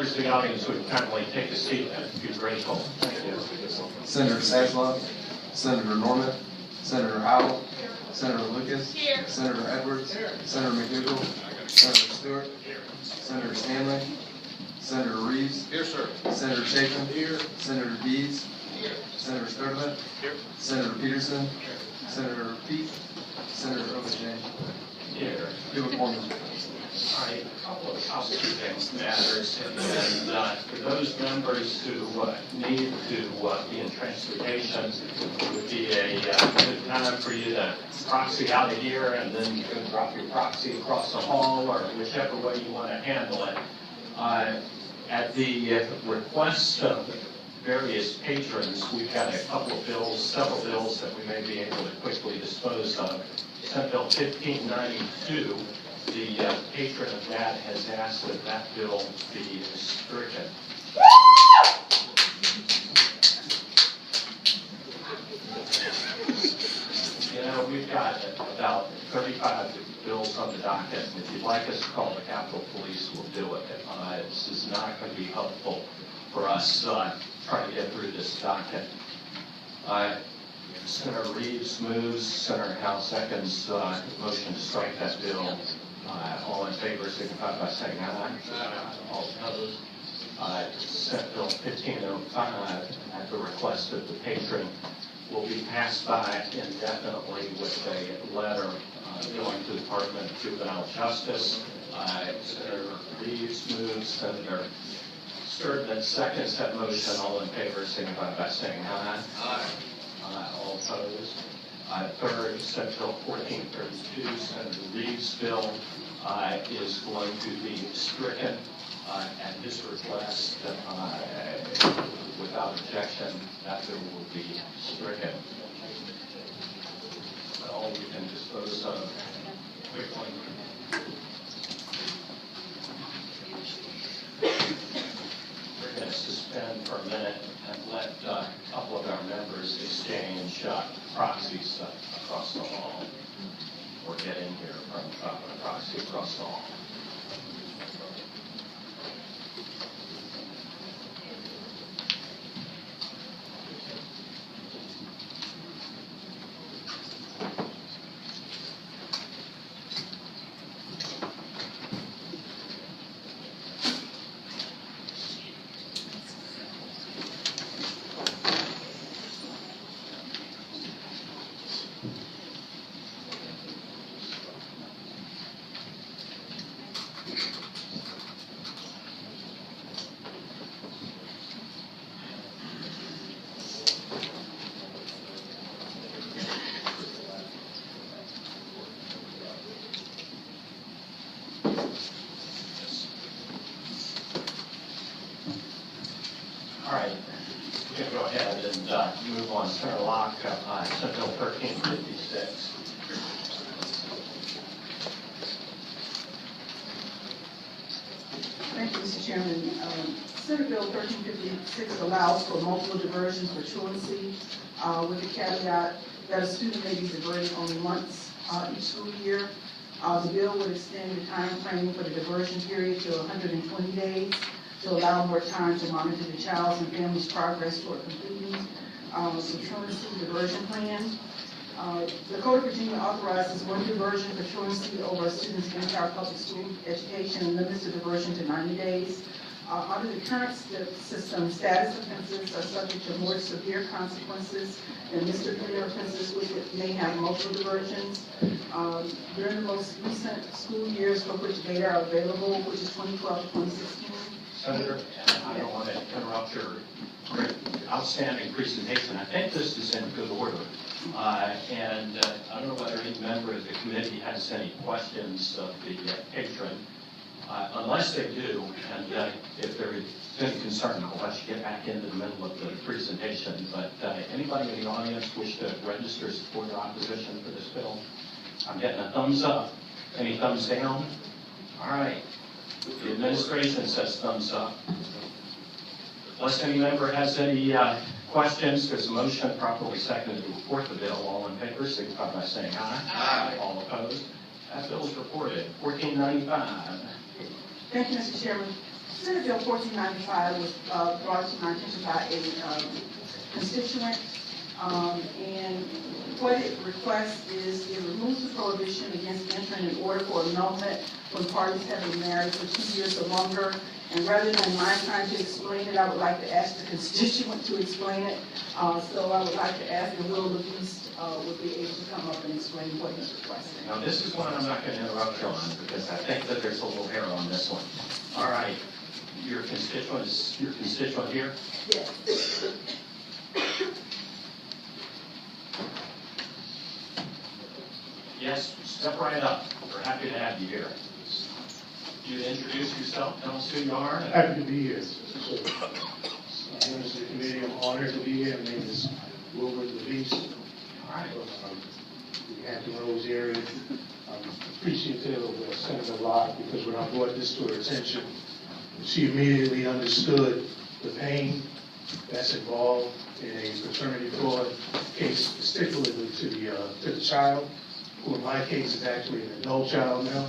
members of the audience would kindly take a seat, I'd be grateful. Thank you. Senator Saslaw, Senator Norman, Senator Howell, Senator Lucas, Here. Senator Edwards, Senator McDougal, Senator Stewart, Senator Stanley, Senator Reeves, Here, sir. Senator Chapin, Here. Senator Deeds, Here. Senator Sturdivant, Here. Senator Peterson, Senator Peet, Senator Obajay. Here. Do a quorum. All right, a couple of housekeeping matters, and for those members who need to be in transportation, it would be a good time for you to proxy out of here, and then you can drop your proxy across the hall, or whichever way you want to handle it. At the request of various patrons, we've got a couple of bills, several bills that we may be able to quickly dispose of. Senate Bill 1592. The patron of that has asked that that bill be stricken. You know, we've got about 35 bills on the docket, and if you'd like us to call the Capitol Police, we'll do it. This is not going to be helpful for us trying to get through this docket. Senator Reeves moves, Senator Howe seconds, motion to strike that bill. All in favor signify by saying aye. Aye. All opposed. Senate Bill 1505, at the request of the patron, will be passed by indefinitely with a letter going to the Department of Juvenile Justice. Senator Reeves moves, Senator Sturdivant seconds that motion. All in favor signify by saying aye. Aye. All opposed. Third, Senate Bill 1432, Senator Reeves' bill is going to be stricken at his request. Without objection, that bill will be stricken. All we can dispose of quickly. We're going to suspend for a minute and let a couple of our members exchange proxies across the hall, or get in here from a proxy across the hall. All right, we're going to go ahead and move on. Senator Locke, Senate Bill 1356. Thank you, Mr. Chairman. Senate Bill 1356 allows for multiple diversions for truancy, with the caveat that a student may be diverted only once each school year. The bill would extend the time frame for the diversion period to 120 days to allow more time to monitor the child's and family's progress toward completing the truancy diversion plan. The Code of Virginia authorizes one diversion for truancy over a student's entire public school education and limits the diversion to 90 days. Under the current system, status offenses are subject to more severe consequences than misdemeanor offenses, which may have multiple diversions. During the most recent school years for which data are available, which is 2012 to 2016. Senator, I don't want to interrupt your great, outstanding presentation. I think this is in good order. And I don't know whether any member of the committee has any questions of the patron. Unless they do, and if there is any concern, I'll let you get back into the middle of the presentation. But anybody in the audience wish to register support or opposition for this bill? I'm getting a thumbs up. Any thumbs down? All right. The administration says thumbs up. Unless any member has any questions, there's a motion properly seconded to report the bill. All in favor, signify by saying aye. Aye. All opposed? That bill is reported. 1495. Thank you, Mr. Chairman. Senate Bill 1495 was brought to my attention by a constituent, and what it requests is it removes the prohibition against entering an order for annulment when parties have been married for 2 years or longer. And rather than my trying to explain it, I would like to ask the constituent to explain it. So I would like to ask if Will Leviste would be able to come up and explain what he's requesting. Now, this is one I'm not going to interrupt you on because I think that there's a little hair on this one. All right, your constituent here? Yes. Yes, step right up. We're happy to have you here. You introduce yourself, tell us who you are. Happy to be here. So, members of the committee, I'm honored to be here. My name is Wilbert Leviste. All right. The Hampton Roads area. I'm appreciative of Senator Locke because when I brought this to her attention, she immediately understood the pain that's involved in a paternity fraud case, particularly to the child, who in my case is actually an adult child now.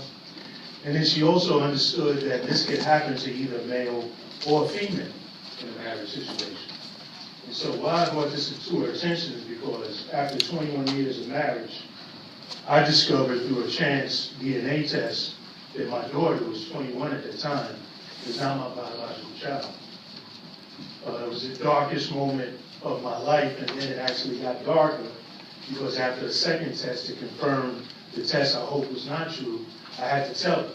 And then she also understood that this could happen to either a male or a female in a marriage situation. And so why I brought this to her attention is because after 21 years of marriage, I discovered through a chance DNA test that my daughter, who was 21 at the time, is not my biological child. It was the darkest moment of my life, and then it actually got darker because after the second test to confirm the test I hope was not true, I had to tell her.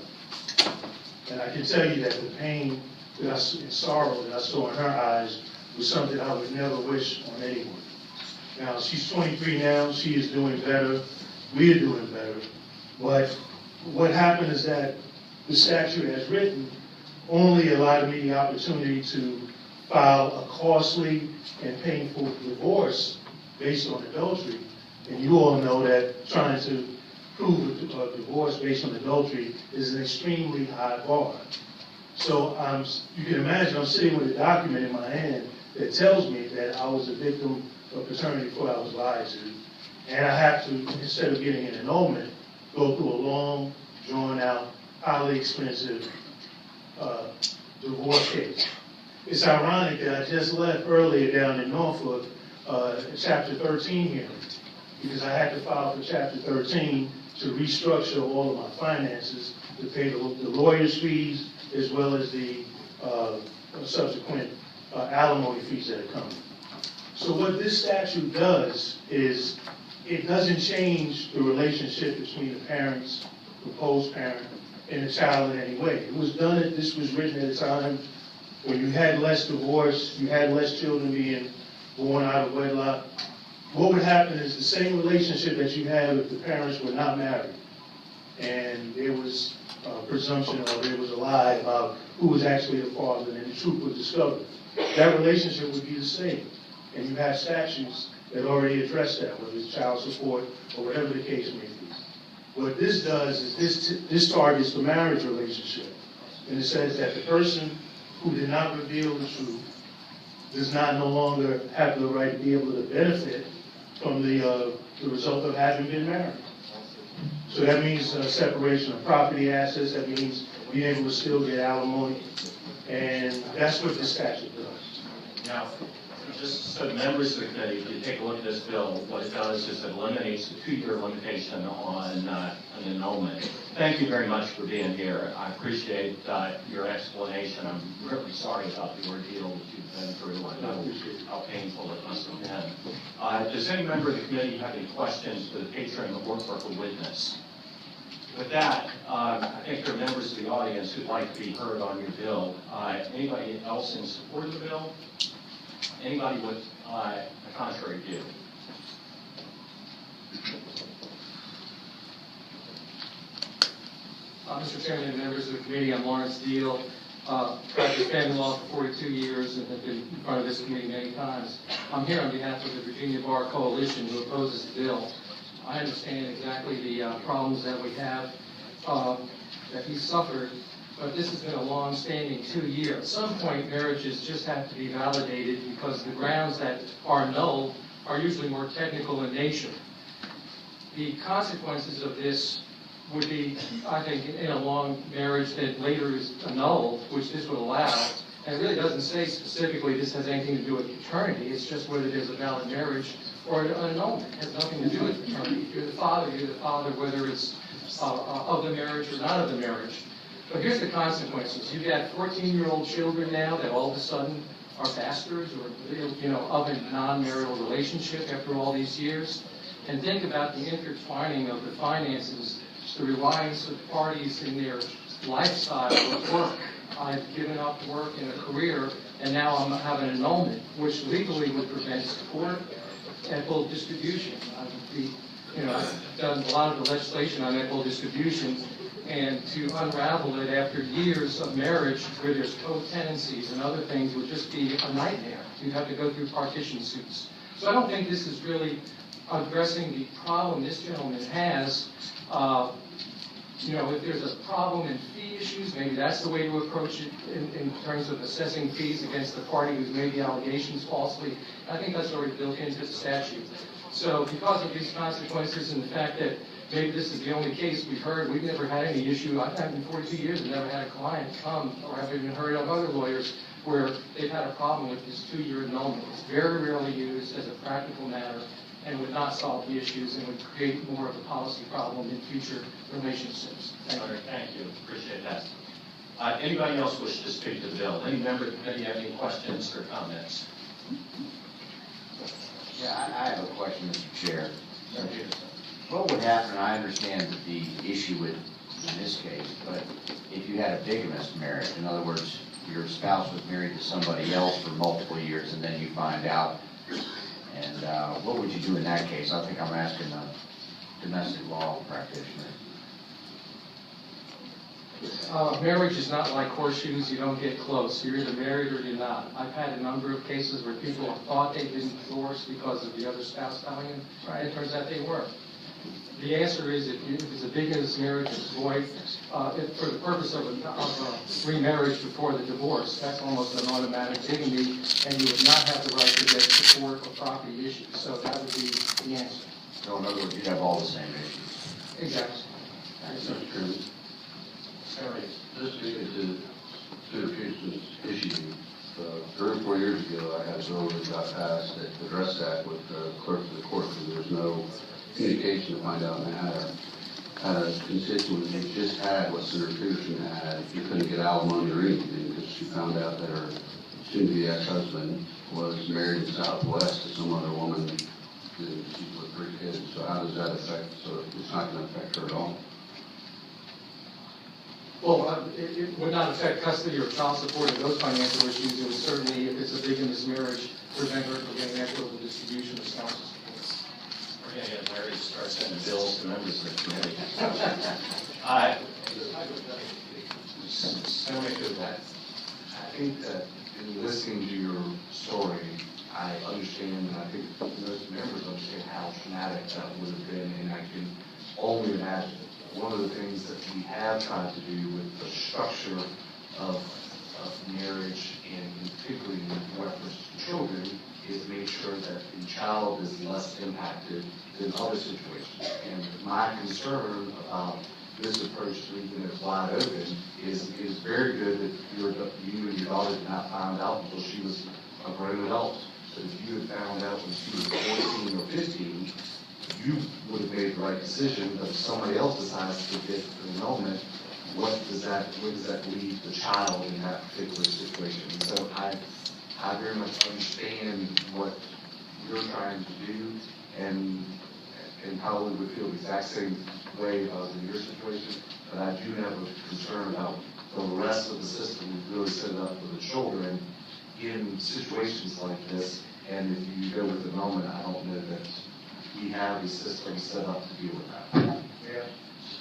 And I can tell you that the pain and sorrow that I saw in her eyes was something I would never wish on anyone. Now, she's 23 now. She is doing better. We are doing better. But what happened is that the statute as written only allowed me the opportunity to file a costly and painful divorce based on adultery. And you all know that trying to prove a divorce based on adultery is an extremely high bar. So you can imagine I'm sitting with a document in my hand that tells me that I was a victim of paternity fraud. I was lied to. And I have to, instead of getting an annulment, go through a long, drawn-out, highly expensive divorce case. It's ironic that I just left earlier down in Norfolk Chapter 13 hearing because I had to file for Chapter 13 to restructure all of my finances to pay the lawyer's fees as well as the subsequent alimony fees that are coming. So what this statute does is it doesn't change the relationship between the parents, proposed parent, and the child in any way. This was written at a time when you had less divorce, you had less children being born out of wedlock. What would happen is the same relationship that you had if the parents were not married, and there was a presumption or there was a lie about who was actually the father, and the truth was discovered. That relationship would be the same, and you have statutes that already address that, whether it's child support or whatever the case may be. What this does is this targets the marriage relationship, and it says that the person who did not reveal the truth does not no longer have the right to be able to benefit from the result of having been married. So that means separation of property assets. That means being able to still get alimony, and that's what this statute does. Now, just so the members of the committee, if you take a look at this bill, what it does is it eliminates the 2-year limitation on an annulment. Thank you very much for being here. I appreciate your explanation. I'm really sorry about the ordeal that you've been through. I know how painful it must have been. Does any member of the committee have any questions for the patron or for the witness? With that, I think there are members of the audience who'd like to be heard on your bill. Anybody else in support of the bill? Anybody with a contrary view? Mr. Chairman and members of the committee, I'm Lawrence Deal. Practiced family law for 42 years and have been in front of this committee many times. I'm here on behalf of the Virginia Bar Coalition who opposes the bill. I understand exactly the problems that we have, that he suffered, but this has been a long-standing 2 years. At some point, marriages just have to be validated because the grounds that are null are usually more technical in nature. The consequences of this would be, I think, in a long marriage that later is annulled, which this would allow. And it really doesn't say specifically this has anything to do with paternity. It's just whether there's a valid marriage or an annulment. It has nothing to do with paternity. If you're the father, whether it's of the marriage or not of the marriage. But here's the consequences. You've got 14-year-old children now that all of a sudden are bastards or, of a non-marital relationship after all these years. And think about the intertwining of the finances, the reliance of parties in their lifestyle of work. I've given up work and a career, and now I'm having an annulment, which legally would prevent support, equitable distribution. I've done a lot of the legislation on equitable distribution, and to unravel it after years of marriage where there's co-tenancies and other things would just be a nightmare. You'd have to go through partition suits. So I don't think this is really addressing the problem this gentleman has. If there's a problem in fee issues, maybe that's the way to approach it in terms of assessing fees against the party who's made the allegations falsely. I think that's already built into the statute. So because of these consequences and the fact that maybe this is the only case we've heard, we've never had any issue. I've had in 42 years, I've never had a client come, or have even heard of other lawyers where they've had a problem with this 2-year annulment. It's very rarely used as a practical matter and would not solve the issues and would create more of a policy problem in future relationships. Thank you. Thank you. Appreciate that. Anybody else wish to speak to the bill? Any member of the committee have any questions or comments? Yeah, I have a question, Mr. Chair. What would happen, and I understand that the issue in this case, but if you had a bigamous marriage, in other words, your spouse was married to somebody else for multiple years and then you find out, and what would you do in that case? I think I'm asking a domestic law practitioner. Marriage is not like horseshoes. You don't get close. You're either married or you're not. I've had a number of cases where people thought they didn't divorce because of the other spouse telling them, and it turns out they were. The answer is if it's a bigamous marriage, it's void. For the purpose of remarriage before the divorce, that's almost an automatic bigamy, and you would not have the right to get support or property issues. So that would be the answer. So in other words, you'd have all the same issues. Exactly. Mr. Chairman. Just speaking to the Peterson's issue, 3 or 4 years ago, I had a bill that got passed that addressed that with the clerk of the court because there was no communication to find out. And I had a constituent who just had what Senator Peterson had. She couldn't get alimony or anything because she found out that her soon-to-be ex-husband was married in Southwest to some other woman and she with 3 kids. So how does that affect? So it's not going to affect her at all. Well, it would not affect custody or child support or those financial issues. It would certainly, if it's a bigamous marriage, prevent her from getting equitable distribution of spousal support. We're going to get Larry to start sending bills to members of the committee. Senator McDougall. I think that in listening to your story, I understand, and I think most members understand how traumatic that would have been, and I can only imagine. One of the things that we have tried to do with the structure of marriage, and particularly in reference to children, is make sure that the child is less impacted than other situations. And my concern about this approach to leaving it wide open is very good that you and your daughter did not find out until she was a grown adult. But if you had found out when she was 14 or 15, you would have made the right decision. But if somebody else decides to get an annulment, where does that leave the child in that particular situation? So I very much understand what you're trying to do, and probably would feel the exact same way in your situation. But I do have a concern about the rest of the system. We've really set it up for the children in situations like this. And if you go with annulment, I don't know that we have a system set up to deal with that. Yeah.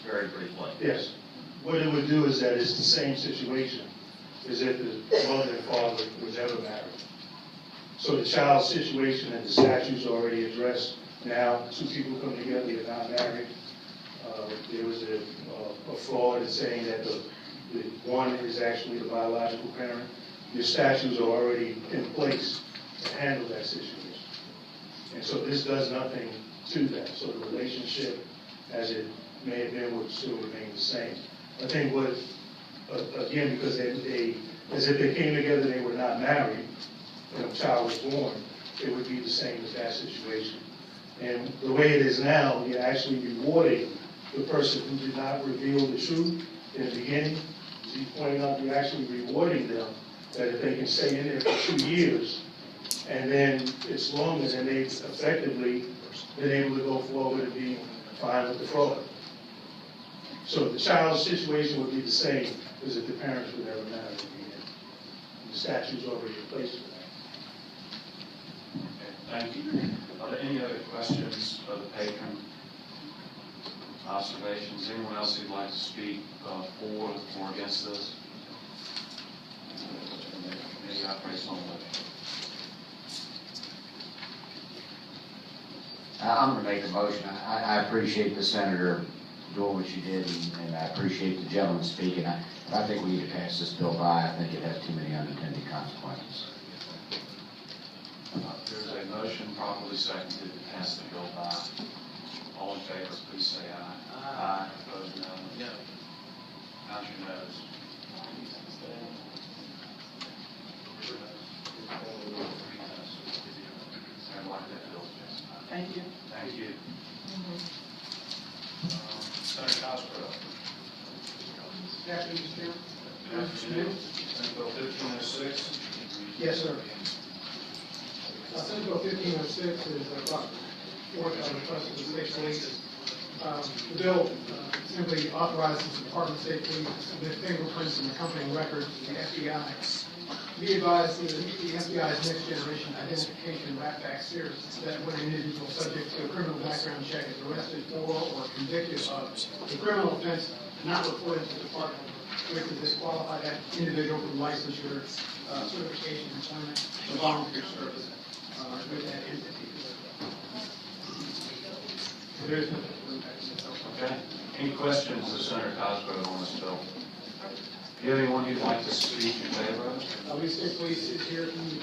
Very briefly. Yes. What it would do is that it's the same situation as if the mother and father was ever married. So the child's situation and the statute's already addressed. Now, 2 people come together, they're not married. There was a fraud in saying that the one is actually the biological parent. Your statutes are already in place to handle that situation. And so this does nothing to that. So the relationship as it may have been would still remain the same. I think what, again, because they, as if they came together, they were not married, and a child was born, it would be the same as that situation. And the way it is now, you're actually rewarding the person who did not reveal the truth in the beginning. As you pointed out, you're actually rewarding them that if they can stay in there for 2 years, and then it's longer, then they've effectively been able to go forward and be fine with the fraud. So the child's situation would be the same as if the parents were never married again. The statute's already in place for that. Okay, thank you. Are there any other questions of the patron? Observations? Anyone else who'd like to speak for or against this? Committee operates on the. I'm going to make a motion. I appreciate the senator doing what she did, and I appreciate the gentleman speaking. I think we need to pass this bill by. I think it has too many unintended consequences. There's a motion properly seconded to pass the bill by. All in favor, please say aye. Aye. Opposed, no. No. Count your noes. And like that bill, Jason. Thank you. Thank you. Senator Cosgrove. Good afternoon, Mr. Chairman. Good afternoon. Senate Bill 1506. Yes, sir. Senate Bill 1506 is brought forth by the Trust of the State Police. The bill simply authorizes the Department of State Police to submit fingerprints and accompanying records to the FBI. Be advised that the FBI's next generation identification rap back series that when an individual subject to a criminal background check is arrested for or convicted of a criminal offense not reported to the department, which would disqualify that individual from licensure, certification, employment, or volunteer service with that entity. So there is no Okay. Any questions of Senator Cosgrove on this bill? Do you have anyone who'd like to speak in favor of it? The State Police is here to meet.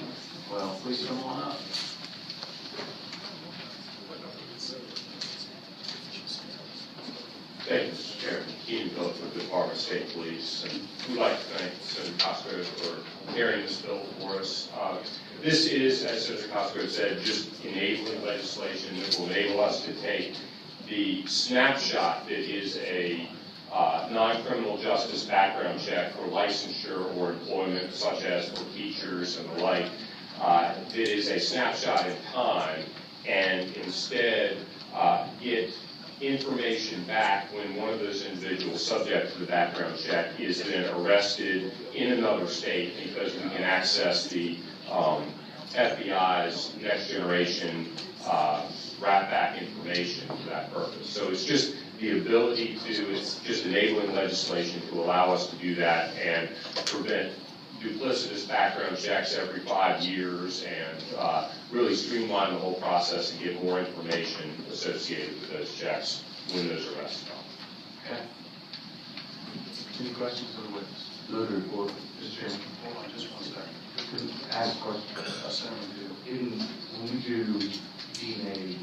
Well, please come on up. Thank you, Mr. Chairman. Keenan Phillips with the Department of State Police. And we'd like to thank Senator Cosgrove for carrying this bill for us. This is, as Senator Cosgrove said, just enabling legislation that will enable us to take the snapshot that is a non-criminal justice background check for licensure or employment, such as for teachers and the like. That is a snapshot in time, and instead get information back when one of those individuals subject to the background check is then arrested in another state, because we can access the FBI's next generation wrap back information for that purpose. So it's just the ability to, it's just enabling legislation to allow us to do that and prevent duplicitous background checks every 5 years, and really streamline the whole process and get more information associated with those checks when those arrests come. Okay. Any questions of the witness? Move to report. Mr. Chairman, hold on just 1 second. Ask a question. Senator Duke. When we do DNA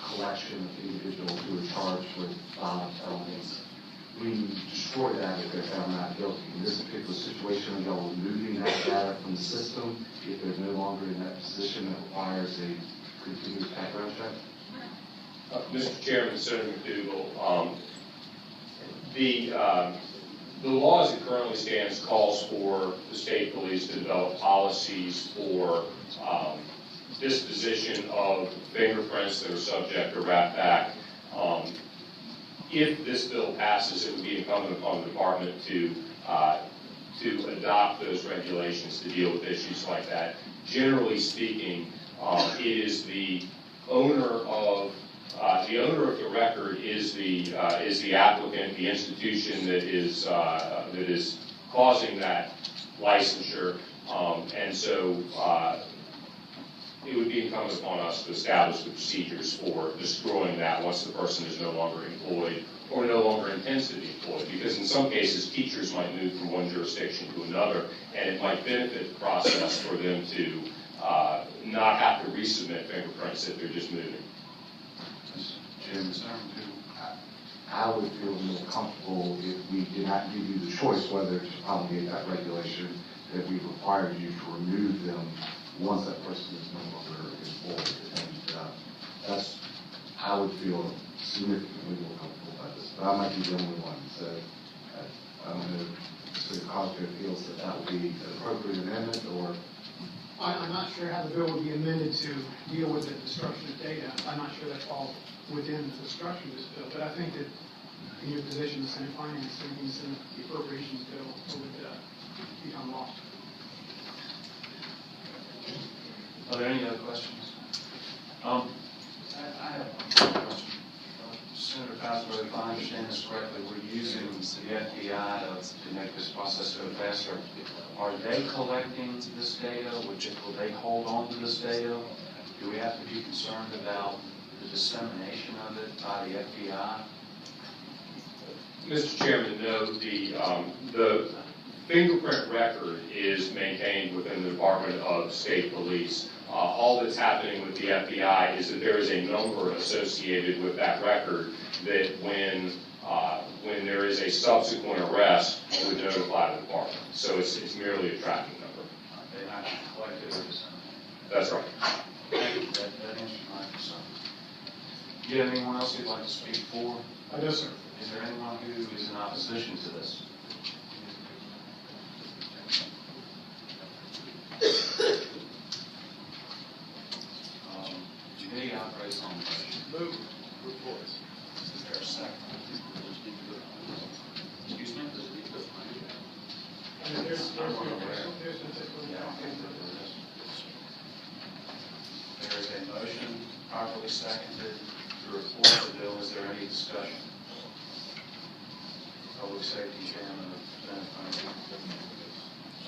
collection of individuals who are charged with violent felonies, we destroy that if they're found not guilty. In this particular situation, we are removing that data from the system if they're no longer in that position that requires a continuous background check. Mr. Chairman, Senator McDougal, the law as it currently stands calls for the state police to develop policies for disposition of fingerprints that are subject to wrap back. If this bill passes, it would be incumbent upon the department to adopt those regulations to deal with issues like that. Generally speaking, it is the owner of the record is the applicant, the institution that is causing that licensure, and so it would be incumbent upon us to establish the procedures for destroying that once the person is no longer employed or no longer intends to be employed. Because in some cases, teachers might move from one jurisdiction to another, and it might benefit the process for them to not have to resubmit fingerprints if they're just moving. Mr. Chairman, Senator Duke. I would feel more comfortable if we did not give you the choice whether to promulgate that regulation, that we required you to remove them once that person is no longer employed. And that's, I would feel significantly more comfortable about this. But I might be the only one, so I don't know if City Cosgrove feels that that would be an appropriate amendment, or I'm not sure how the bill would be amended to deal with the destruction of data. I'm not sure that falls within the structure of this bill, but I think that in your position as Senate Finance, and Senate Appropriations bill would become law. Are there any other questions? I have one question. Senator Cosgrove, if I understand this correctly, we're using the FBI to make this process go faster. Are they collecting this data? Will they hold on to this data? Do we have to be concerned about the dissemination of it by the FBI? Mr. Chairman, no, the fingerprint record is maintained within the Department of State Police. All that's happening with the FBI is that there is a number associated with that record that when there is a subsequent arrest, would notify the department. So it's merely a tracking number. They not collected or disseminated? That's right. Thank you. That answers my concern. Do you have anyone else who'd like to speak for? I do, sir. Is there anyone who is in opposition to this? Committee operates on the motion. Move. Report. Is there a second? Excuse me? There is a motion properly seconded to report the bill. Is there any discussion? Public Safety Chairman of Senate Finance.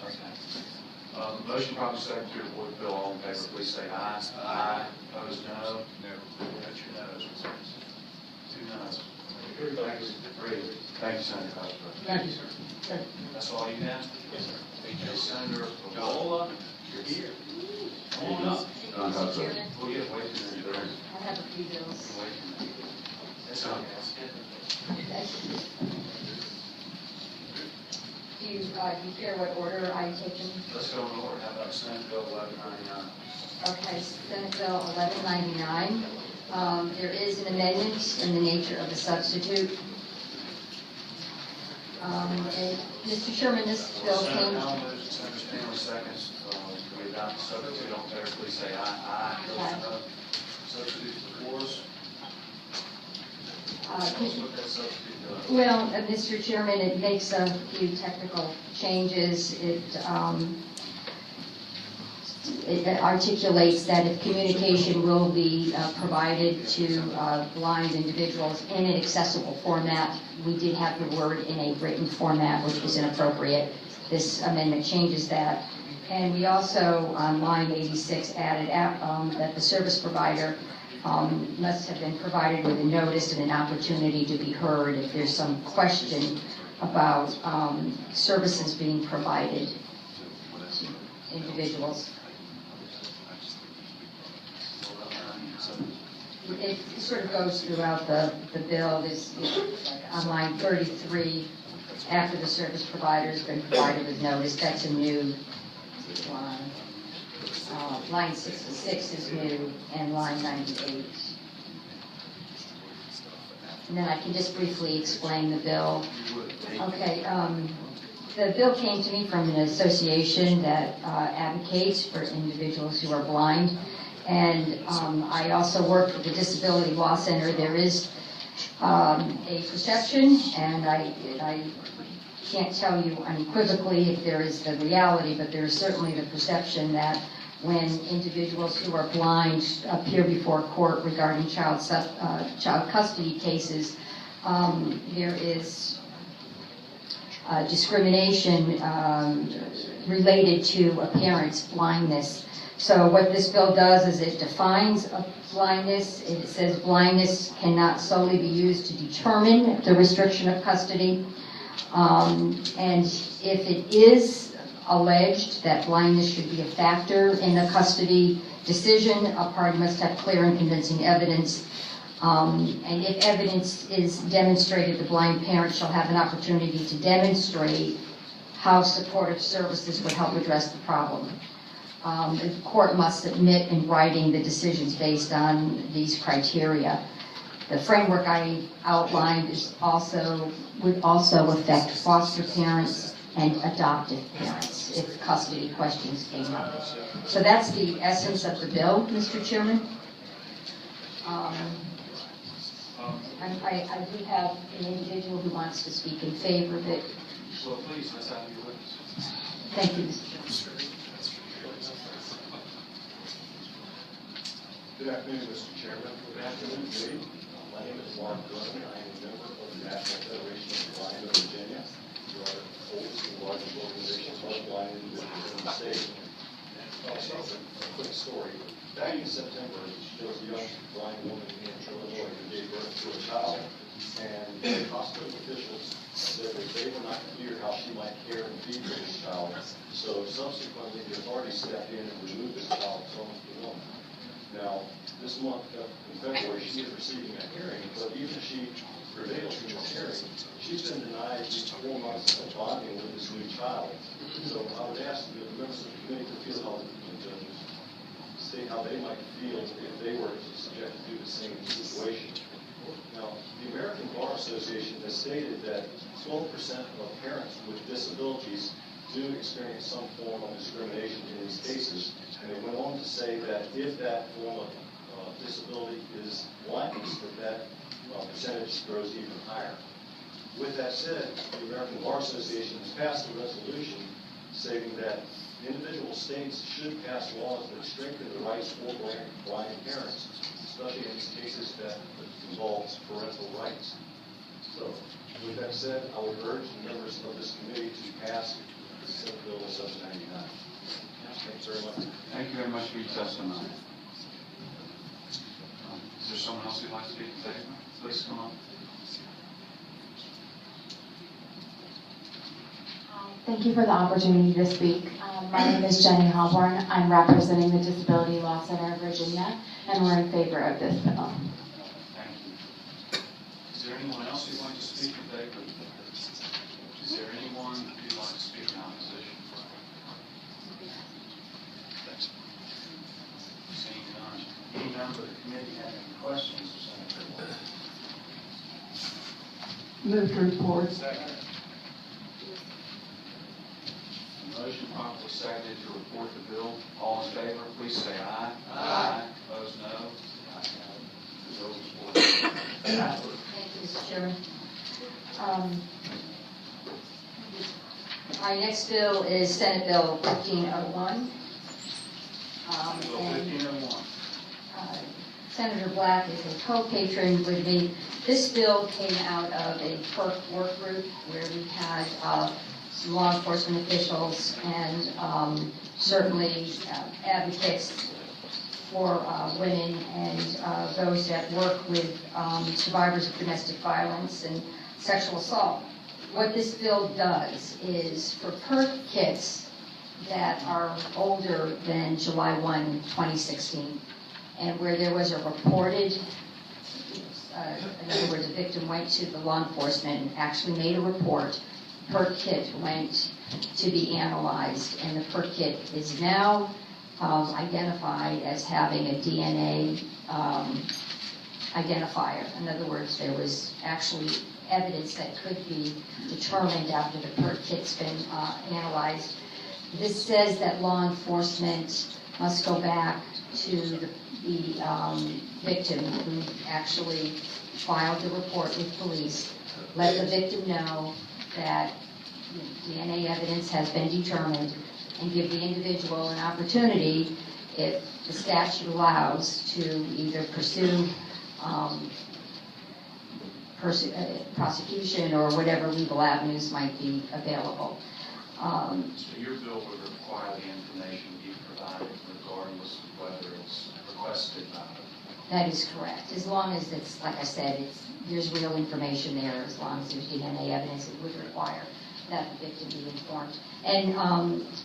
Okay. Motion properly seconded to report the bill. All in favor, please say aye. Aye. Opposed, no. No. That's your no's. 2 no's. Three. Thank you, Senator Cosgrove. Thank you, sir. Thank you. That's all you have? Yes, sir. Okay, Senator Bola, you're here. Come on up. We'll get away from there. I have a few bills. Away from there. That's okay. Do you care what order I take them? Let's go in order. How about Senate Bill 1199? Okay, Senate Bill 1199. There is an amendment in the nature of a substitute. And Mr. Sherman, this bill Senator came... Howell moves, Senator Stanley seconds. Can we adopt the substitute? All in favor, please say aye. Aye. Opposed, no. Substitute before us. Let's look at that substitute bill. Well, Mr. Chairman, it makes a few technical changes. It articulates that if communication will be provided to blind individuals in an accessible format, we did have the word in a written format, which was inappropriate. This amendment changes that. And we also, on line 86, added that the service provider must have been provided with a notice and an opportunity to be heard if there's some question about services being provided to individuals. It sort of goes throughout the bill. On line 33, after the service provider has been provided with notice, that's a new line. Line 66 is new, and line 98. And then I can just briefly explain the bill. Okay, the bill came to me from an association that advocates for individuals who are blind. And I also work with the Disability Law Center. There is a perception, and I can't tell you unequivocally if there is the reality, but there is certainly the perception that when individuals who are blind appear before court regarding child custody cases, there is discrimination related to a parent's blindness. So what this bill does is it defines a blindness. It says blindness cannot solely be used to determine the restriction of custody. And if it is alleged that blindness should be a factor in a custody decision, a party must have clear and convincing evidence And if evidence is demonstrated, the blind parent shall have an opportunity to demonstrate how supportive services would help address the problem. The court must submit in writing the decisions based on these criteria. The framework I outlined would also affect foster parents and adoptive parents if custody questions came up. So that's the essence of the bill, Mr. Chairman. I do have an individual who wants to speak in favor of it. Well, please, let's have your witness. Thank you, Mr. Chairman. Good afternoon, Mr. Chairman. Good afternoon, committee. My name is Mark Glenn. I am a member of the National Federation of the Blind of Virginia. We are the oldest and largest organization for blind individuals in the state. Also, a quick story. Back in September, there was a young blind woman in Illinois who gave birth to a child, and the hospital officials said that they were not clear how she might care and feed for this child. So subsequently, the authorities stepped in and removed this child from the woman. Now, this month, in February, she is receiving a hearing, but even if she prevails in this hearing, she's been denied these 4 months of bonding with this new child. So I would ask the members of the committee to feel how, to state how they might feel if they were subject to the same situation. Now, the American Bar Association has stated that 12% of parents with disabilities do experience some form of discrimination in these cases, and they went on to say that if that form of disability is blindness, that percentage grows even higher. With that said, the American Bar Association has passed a resolution stating that individual states should pass laws that strengthen the rights for blind parents, especially in cases that involve parental rights. So, with that said, I would urge the members of this committee to pass Senate Bill 799. Thanks very much. Thank you very much for your testimony. Is there someone else who'd like to speak in favor? Please come on. Thank you for the opportunity to speak. My name is Jenny Halborn. I'm representing the Disability Law Center of Virginia, and we're in favor of this bill. Thank you. Is there anyone else who'd like to speak in favor? Is there anyone who'd like to speak in opposition? Seeing none. Any member of the committee have any questions of Senator Ward? Move to report. Second. Motion properly seconded to report the bill. All in favor, please say aye. Aye. Opposed, no. The bill is reported. Thank you, Mr. Chairman. Our next bill is Senate Bill 1501. Bill 1501. Senator Black is a co-patron with me. This bill came out of a PERC work group where we had some law enforcement officials and certainly advocates for women and those that work with survivors of domestic violence and sexual assault. What this bill does is for PERC kids that are older than July 1, 2016, and where there was a reported, in other words, a victim went to the law enforcement and actually made a report, PERC kit went to be analyzed, and the PERC kit is now identified as having a DNA identifier. In other words, there was actually evidence that could be determined after the PERC kit's been analyzed. This says that law enforcement must go back to the victim who actually filed the report with police, let the victim know that DNA evidence has been determined, and give the individual an opportunity, if the statute allows, to either pursue prosecution or whatever legal avenues might be available. So your bill would require the information be provided regardless of whether it's requested by the... That is correct. As long as it's, like I said, there's real information there, as long as there's DNA evidence, it would require that the victim be informed. And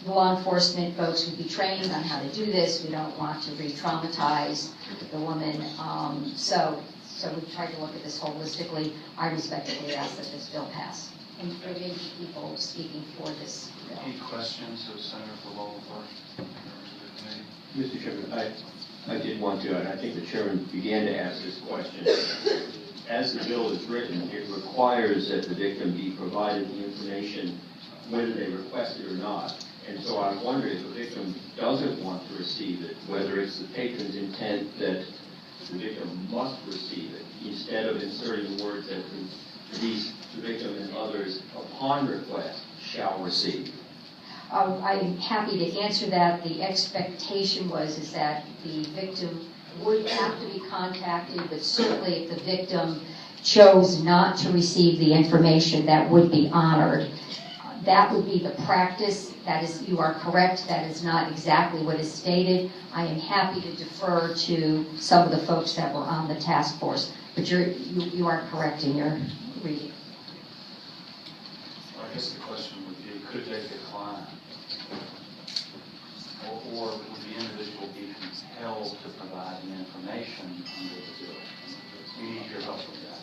the law enforcement folks would be trained on how to do this. We don't want to re-traumatize the woman. So So we tried to look at this holistically. I respectfully ask that this bill pass. And for maybe people speaking for this bill. Any questions of Senator Lowell first? Members of the committee? Mr. Chairman, I did want to, and I think the chairman began to ask this question. As the bill is written, it requires that the victim be provided the information whether they request it or not. And so I wonder if a victim doesn't want to receive it, whether it's the patron's intent that the victim must receive it, instead of inserting the words that the victim and others, upon request, shall receive. I'm happy to answer that. The expectation is that the victim would have to be contacted, but certainly if the victim chose not to receive the information, that would be honored. That would be the practice. That is, you are correct. That is not exactly what is stated. I am happy to defer to some of the folks that were on the task force, but you are correct in your reading. Well, I guess the question would be, could they decline? Or would the individual be compelled to provide the information under the bill? We need your help with that.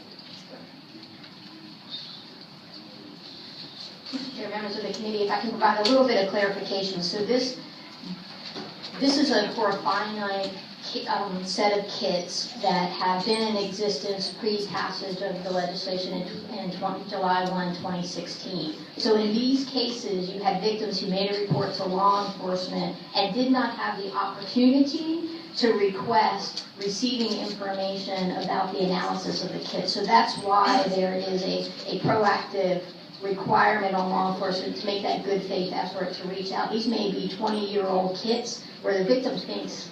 Mr. Chair, members of the committee, if I can provide a little bit of clarification. So this is for a finite set of kits that have been in existence pre-passage of the legislation in July 1, 2016. So in these cases, you had victims who made a report to law enforcement and did not have the opportunity to request receiving information about the analysis of the kit. So that's why there is a proactive requirement on law enforcement to make that good faith effort to reach out. These may be 20-year-old kits where the victim thinks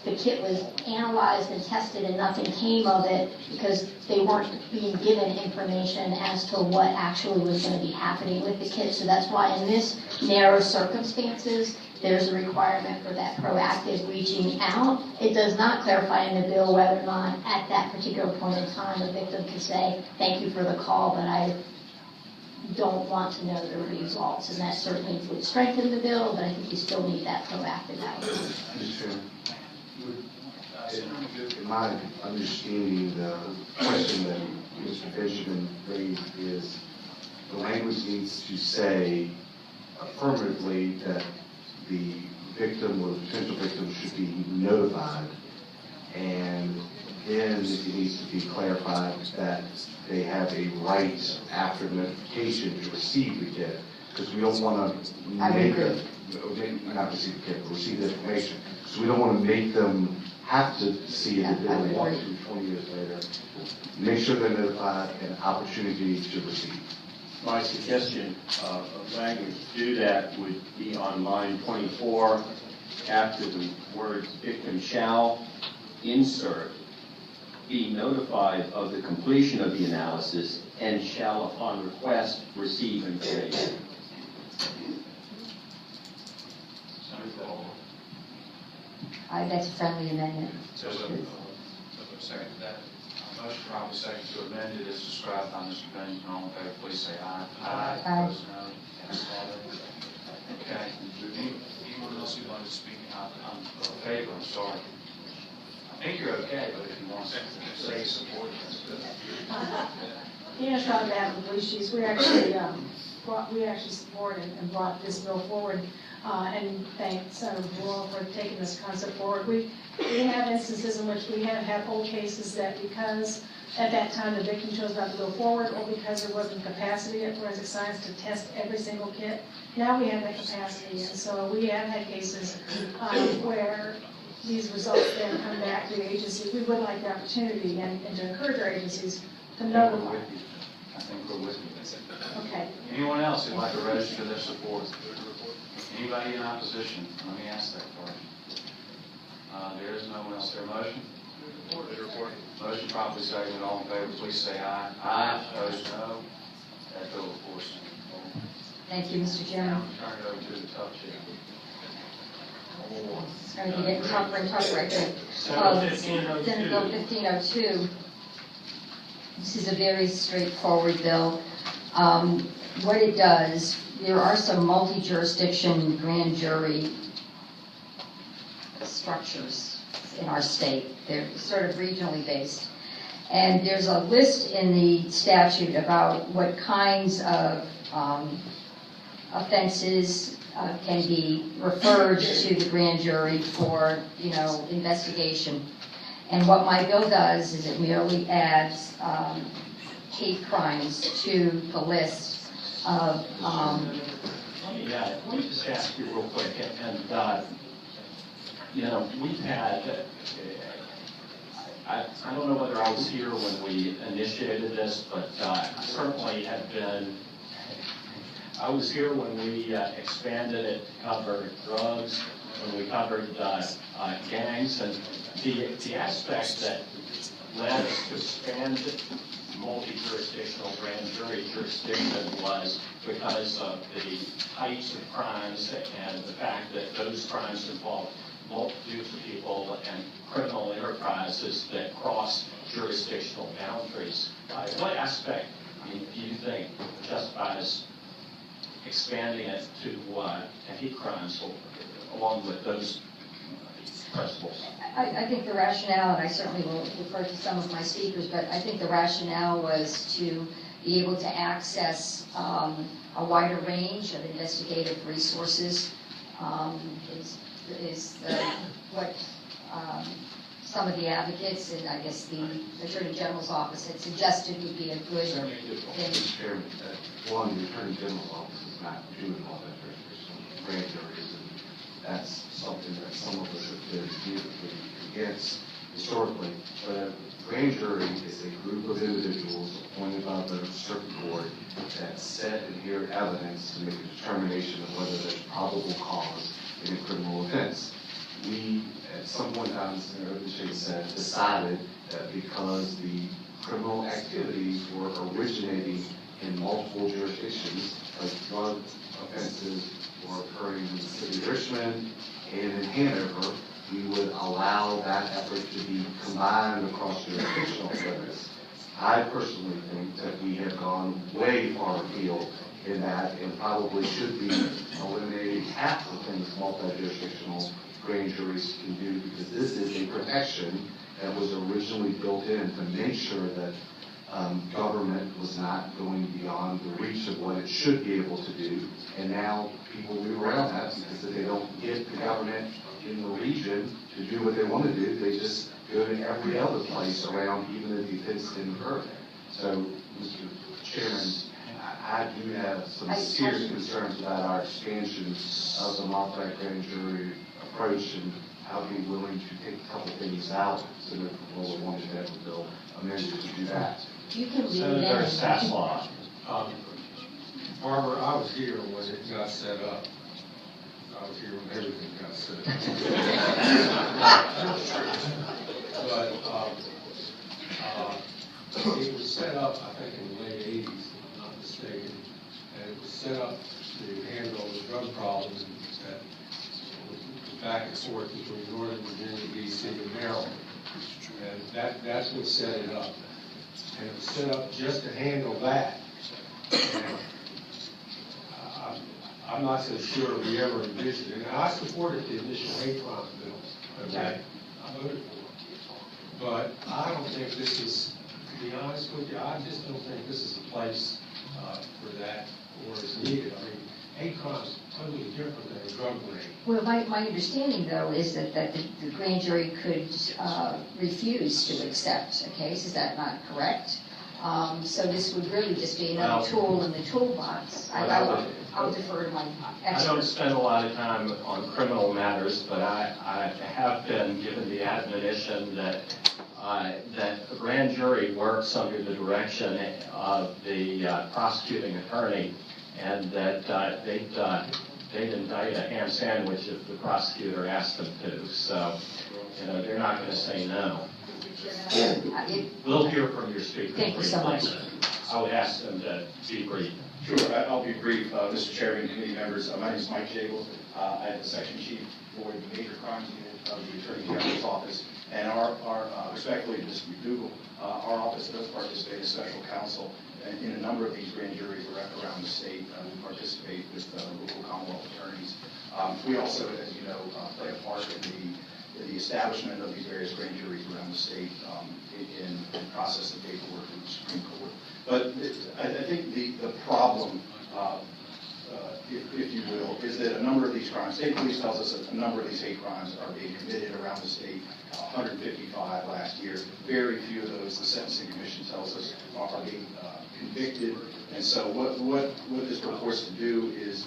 the kit was analyzed and tested and nothing came of it because they weren't being given information as to what actually was going to be happening with the kit. So that's why in this narrow circumstances, there's a requirement for that proactive reaching out. It does not clarify in the bill whether or not at that particular point in time the victim can say, thank you for the call, but I don't want to know the results. And that certainly would strengthen the bill, but I think you still need that proactive outreach. In my understanding, the question that Mr. Benjamin raised is the language needs to say affirmatively that the victim or the potential victim should be notified, and then it needs to be clarified that they have a right after notification to receive the kit, because we don't want to make them, not receive the kit, but receive the information. So we don't want to make them have to see it if they want to 20 years later. Make sure they're notified and opportunity to receive. My suggestion of language to do that would be on line 24, after the words victim shall insert, be notified of the completion of the analysis and shall upon request receive information. That's a friendly amendment. Second that. Motion probably second to amend it as described by Mr. Benjamin. All in favor, please say aye. Aye. Opposed, no. Ayes have it. Okay. Anyone else who'd like to speak in favor? I'm sorry. I think you're okay, but if you want to say support, that's good. Ian Shaw, the police chiefs, we actually support and brought this bill forward, and thank Senator Buell for taking this concept forward. We have instances in which we have had old cases that because at that time the victim chose not to go forward, or because there wasn't capacity at forensic science to test every single kit. Now we have that capacity, and so we have had cases where these results then come back to the agency. We would like the opportunity and to encourage our agencies to notify. I think we're with you. Okay. Anyone else who'd like to register their support? Anybody in opposition? Let me ask that first. There is no one else. There motion? Motion properly seconded. All in favor, please say aye. Aye. Opposed, no. That bill, of course. Thank you, Mr. Chairman. Turn it over to the tough chair. It's going to be getting tougher and tougher, I think. Senate Bill 1502. This is a very straightforward bill. What it does, there are some multi-jurisdiction grand jury structures in our state. They're sort of regionally based. And there's a list in the statute about what kinds of offenses can be referred to the grand jury for, investigation. And what my bill does is it merely adds hate crimes to the list of. Let me just ask you real quick, we've had. I don't know whether I was here when we initiated this, but I certainly have been. I was here when we expanded it to cover drugs, when we covered gangs, and the aspect that led us to expand multi-jurisdictional grand jury jurisdiction was because of the types of crimes and the fact that those crimes involve multitudes of people and criminal enterprises that cross jurisdictional boundaries. What aspect do you think justifies expanding it to hate crimes along with those principles? I think the rationale, and I certainly will refer to some of my speakers, but I think the rationale was to be able to access a wider range of investigative resources. Is what some of the advocates and I guess the Attorney General's office had suggested would be a good thing. Chairman, one, the Attorney General's office is not doing all that jurisdiction. Grand juries, and that's something that some of us have been vehemently against historically. But a grand jury is a group of individuals appointed by the circuit court that set and hear evidence to make a determination of whether there's probable cause in a criminal offense. We, at some point in time, as Senator Shea said, decided that because the criminal activities were originating in multiple jurisdictions, like drug offenses were occurring in the city of Richmond and in Hanover, we would allow that effort to be combined across jurisdictional limits. I personally think that we have gone way far afield in that and probably should be eliminating half the things multi-jurisdictional grand juries can do, because this is a protection that was originally built in to make sure that government was not going beyond the reach of what it should be able to do. And now people move around that because if they don't get the government in the region to do what they want to do, they just go to every other place around, even if the offense didn't occur. So, Mr. Chairman, I do have some serious concerns about our expansion of the multi-grand jury approach, and I'll be willing to take a couple things out. Senator Paul wanted to have a bill amended to do that. You can leave Senator it. Sasslaw. Barbara, I was here when it got set up. I was here when everything got set up. But it was set up, I think, in the late 80s, if I'm not mistaken. And it was set up to handle the drug problems that was back and forth between Northern Virginia, D.C., and Maryland. And that's what set it up. And it was set up just to handle that. And I'm not so sure we ever envisioned it. And I supported the initial hate crime bill. Okay? I voted for it. But I don't think this is, to be honest with you, I just don't think this is a place for that or is needed. I mean, hate crime is totally different than a drug raid. Well, my understanding, though, is that the grand jury could refuse to accept a case. Is that not correct? So this would really just be another tool in the toolbox. I'll defer to my experts. I don't spend a lot of time on criminal matters, but I have been given the admonition that the grand jury works under the direction of the prosecuting attorney, and that they'd indict a ham sandwich if the prosecutor asked them to. So, they're not going to say no. We'll hear from your speaker. Thank you so much. I would ask them to be brief. Sure, I'll be brief, Mr. Chairman, committee members. My name is Mike Jagel. I am the section chief for the major crimes unit of the Attorney General's office. And respectfully, Mr. McDougal, our office does participate as special counsel in a number of these grand juries around the state. We participate with local Commonwealth attorneys. We also, as you know, play a part in the the establishment of these various grand juries around the state in processing paperwork in the Supreme Court. But I think the problem, if you will, is that a number of these crimes, state police tells us that a number of these hate crimes are being committed around the state, 155 last year. Very few of those, the Sentencing Commission tells us, are being convicted. And so what this purports to do is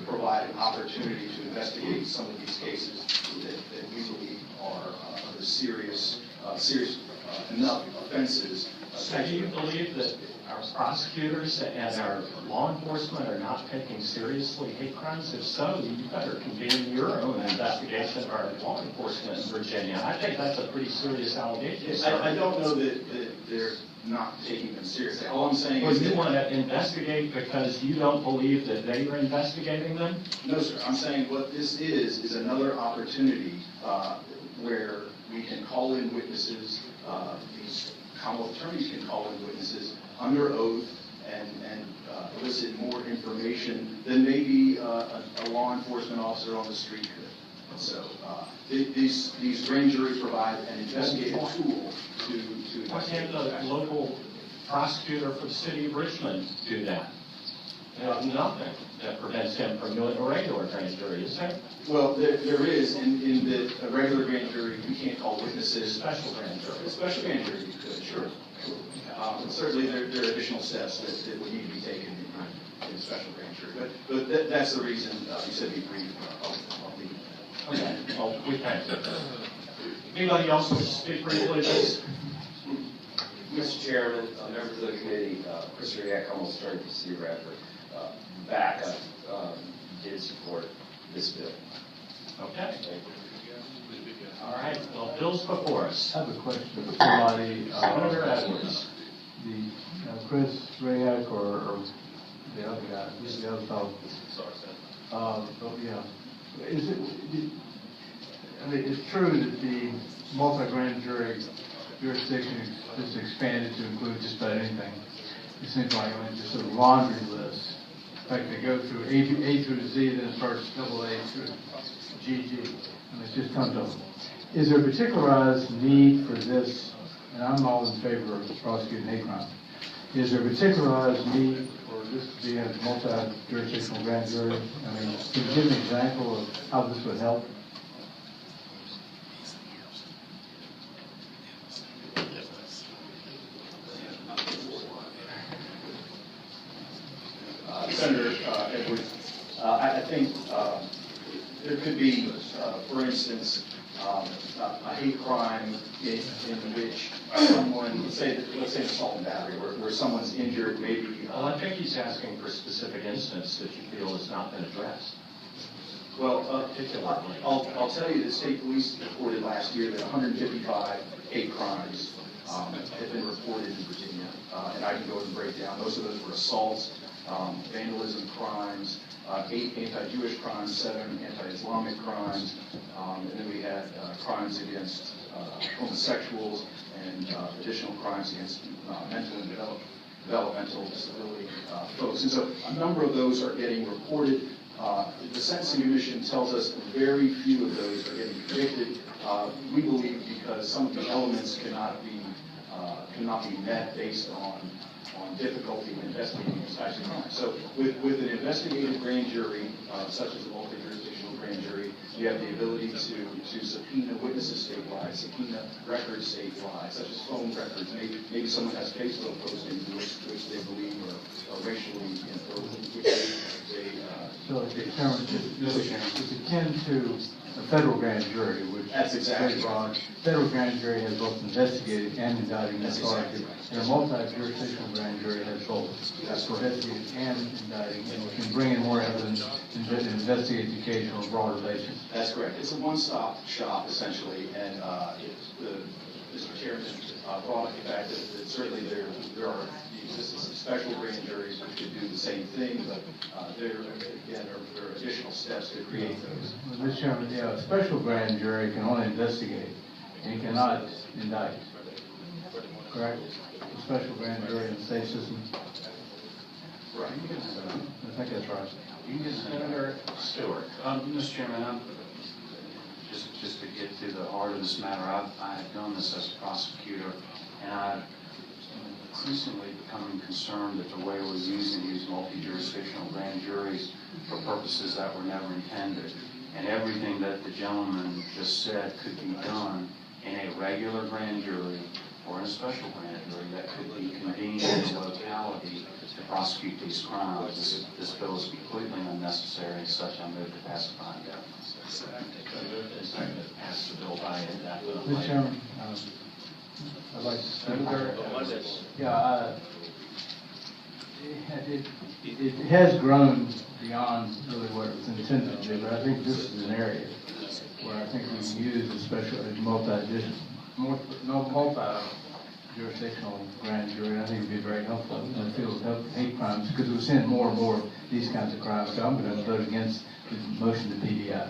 provide an opportunity to investigate some of these cases that we believe are of serious enough offenses. So do you believe that our prosecutors and our law enforcement are not taking seriously hate crimes? If so, you better convene your own investigation of our law enforcement in Virginia. I think that's a pretty serious allegation. I don't know that they're not taking them seriously. All I'm saying is you want to investigate because you don't believe that they are investigating them? No, sir. I'm saying what this is another opportunity where we can call in witnesses, these Commonwealth attorneys can call in witnesses under oath and elicit more information than maybe a law enforcement officer on the street could. So these grand juries provide an investigative tool to Why can't the local prosecutor for the city of Richmond do that? There's nothing that prevents him from doing a regular grand jury, is there? Well, there is in the regular grand jury, we can't call witnesses. Special grand jury. A special grand jury, you could, sure. Certainly, there are additional steps that would need to be taken in a special grand jury. But that's the reason you said be brief. I'll leave it. Okay, well, we thank you. Anybody else wish to speak briefly, please? Mr. Chairman, members of the committee, Chris Riak, almost starting to see record, backup, did support this bill. Okay. All right, well, bill's before us. I have a question for somebody. Senator Edwards. Chris Rayak or the other guy, who's the other fellow? Yeah. It's true that the multi-grand jury jurisdiction is expanded to include just about anything. It seems like just a laundry list. In fact, they go through A through Z, then it starts AA through GG, and it's just tons of them. Is there a particularized need for this, and I'm all in favor of prosecuting hate crime, is there a particularized need for this to be a multi-jurisdictional grand jury? I mean, can you give an example of how this would help? Senator Edwards, I think there could be, for instance, a hate crime in which someone, let's say assault and battery, where someone's injured, maybe. Well, I think he's asking for a specific instance that you feel has not been addressed. Well, I'll tell you that state police reported last year that 155 hate crimes have been reported in Virginia, and I can go and break down. Most of those were assaults, vandalism crimes, 8 anti-Jewish crimes, 7 anti-Islamic crimes, and then we had crimes against homosexuals and additional crimes against mental and developmental disability folks. And so a number of those are getting reported. The Sentencing Commission tells us very few of those are getting convicted. We believe because some of the elements cannot be met based on difficulty in investigating these types of crimes. So with an investigative grand jury, such as a multi-jurisdictional grand jury, you have the ability to subpoena witnesses statewide, subpoena records statewide, such as phone records. Maybe someone has Facebook postings which they believe are racially inappropriate. So it's akin to a federal grand jury, which that's exactly right. Federal grand jury has both investigative and indicting authority, and a multi-jurisdictional grand jury has both. That's investigative and indicting, and we can bring in more evidence and investigate the case on a broader basis. That's correct. It's a one-stop shop, essentially, and Mr. Chairman brought up the fact that certainly there are the existence of special grand juries which could do the same thing, but there are additional steps to create those. Mr. Chairman, yeah, a special grand jury can only investigate and cannot indict. Correct? A special grand jury in the state system. Right. I think that's right. Senator Stewart. Mr. Chairman, just to get to in this matter. I've done this as a prosecutor, and I've increasingly becoming concerned that the way we're using these multi-jurisdictional grand juries for purposes that were never intended, and everything that the gentleman just said could be done in a regular grand jury or in a special grand jury that could be convened in a locality to prosecute these crimes. This bill is completely unnecessary, and such I move to pass it by indefinite. Pass the bill by indefinite. Mr. Chairman, I'd like to speak. Yeah, it has grown beyond really what it was intended to do, but I think this is an area where I think we can use especially multi-jurisdictional grand jury. I think it'd be very helpful in the field of hate crimes, because we're seeing more and more of these kinds of crimes. So I'm going to vote against the motion to PDI.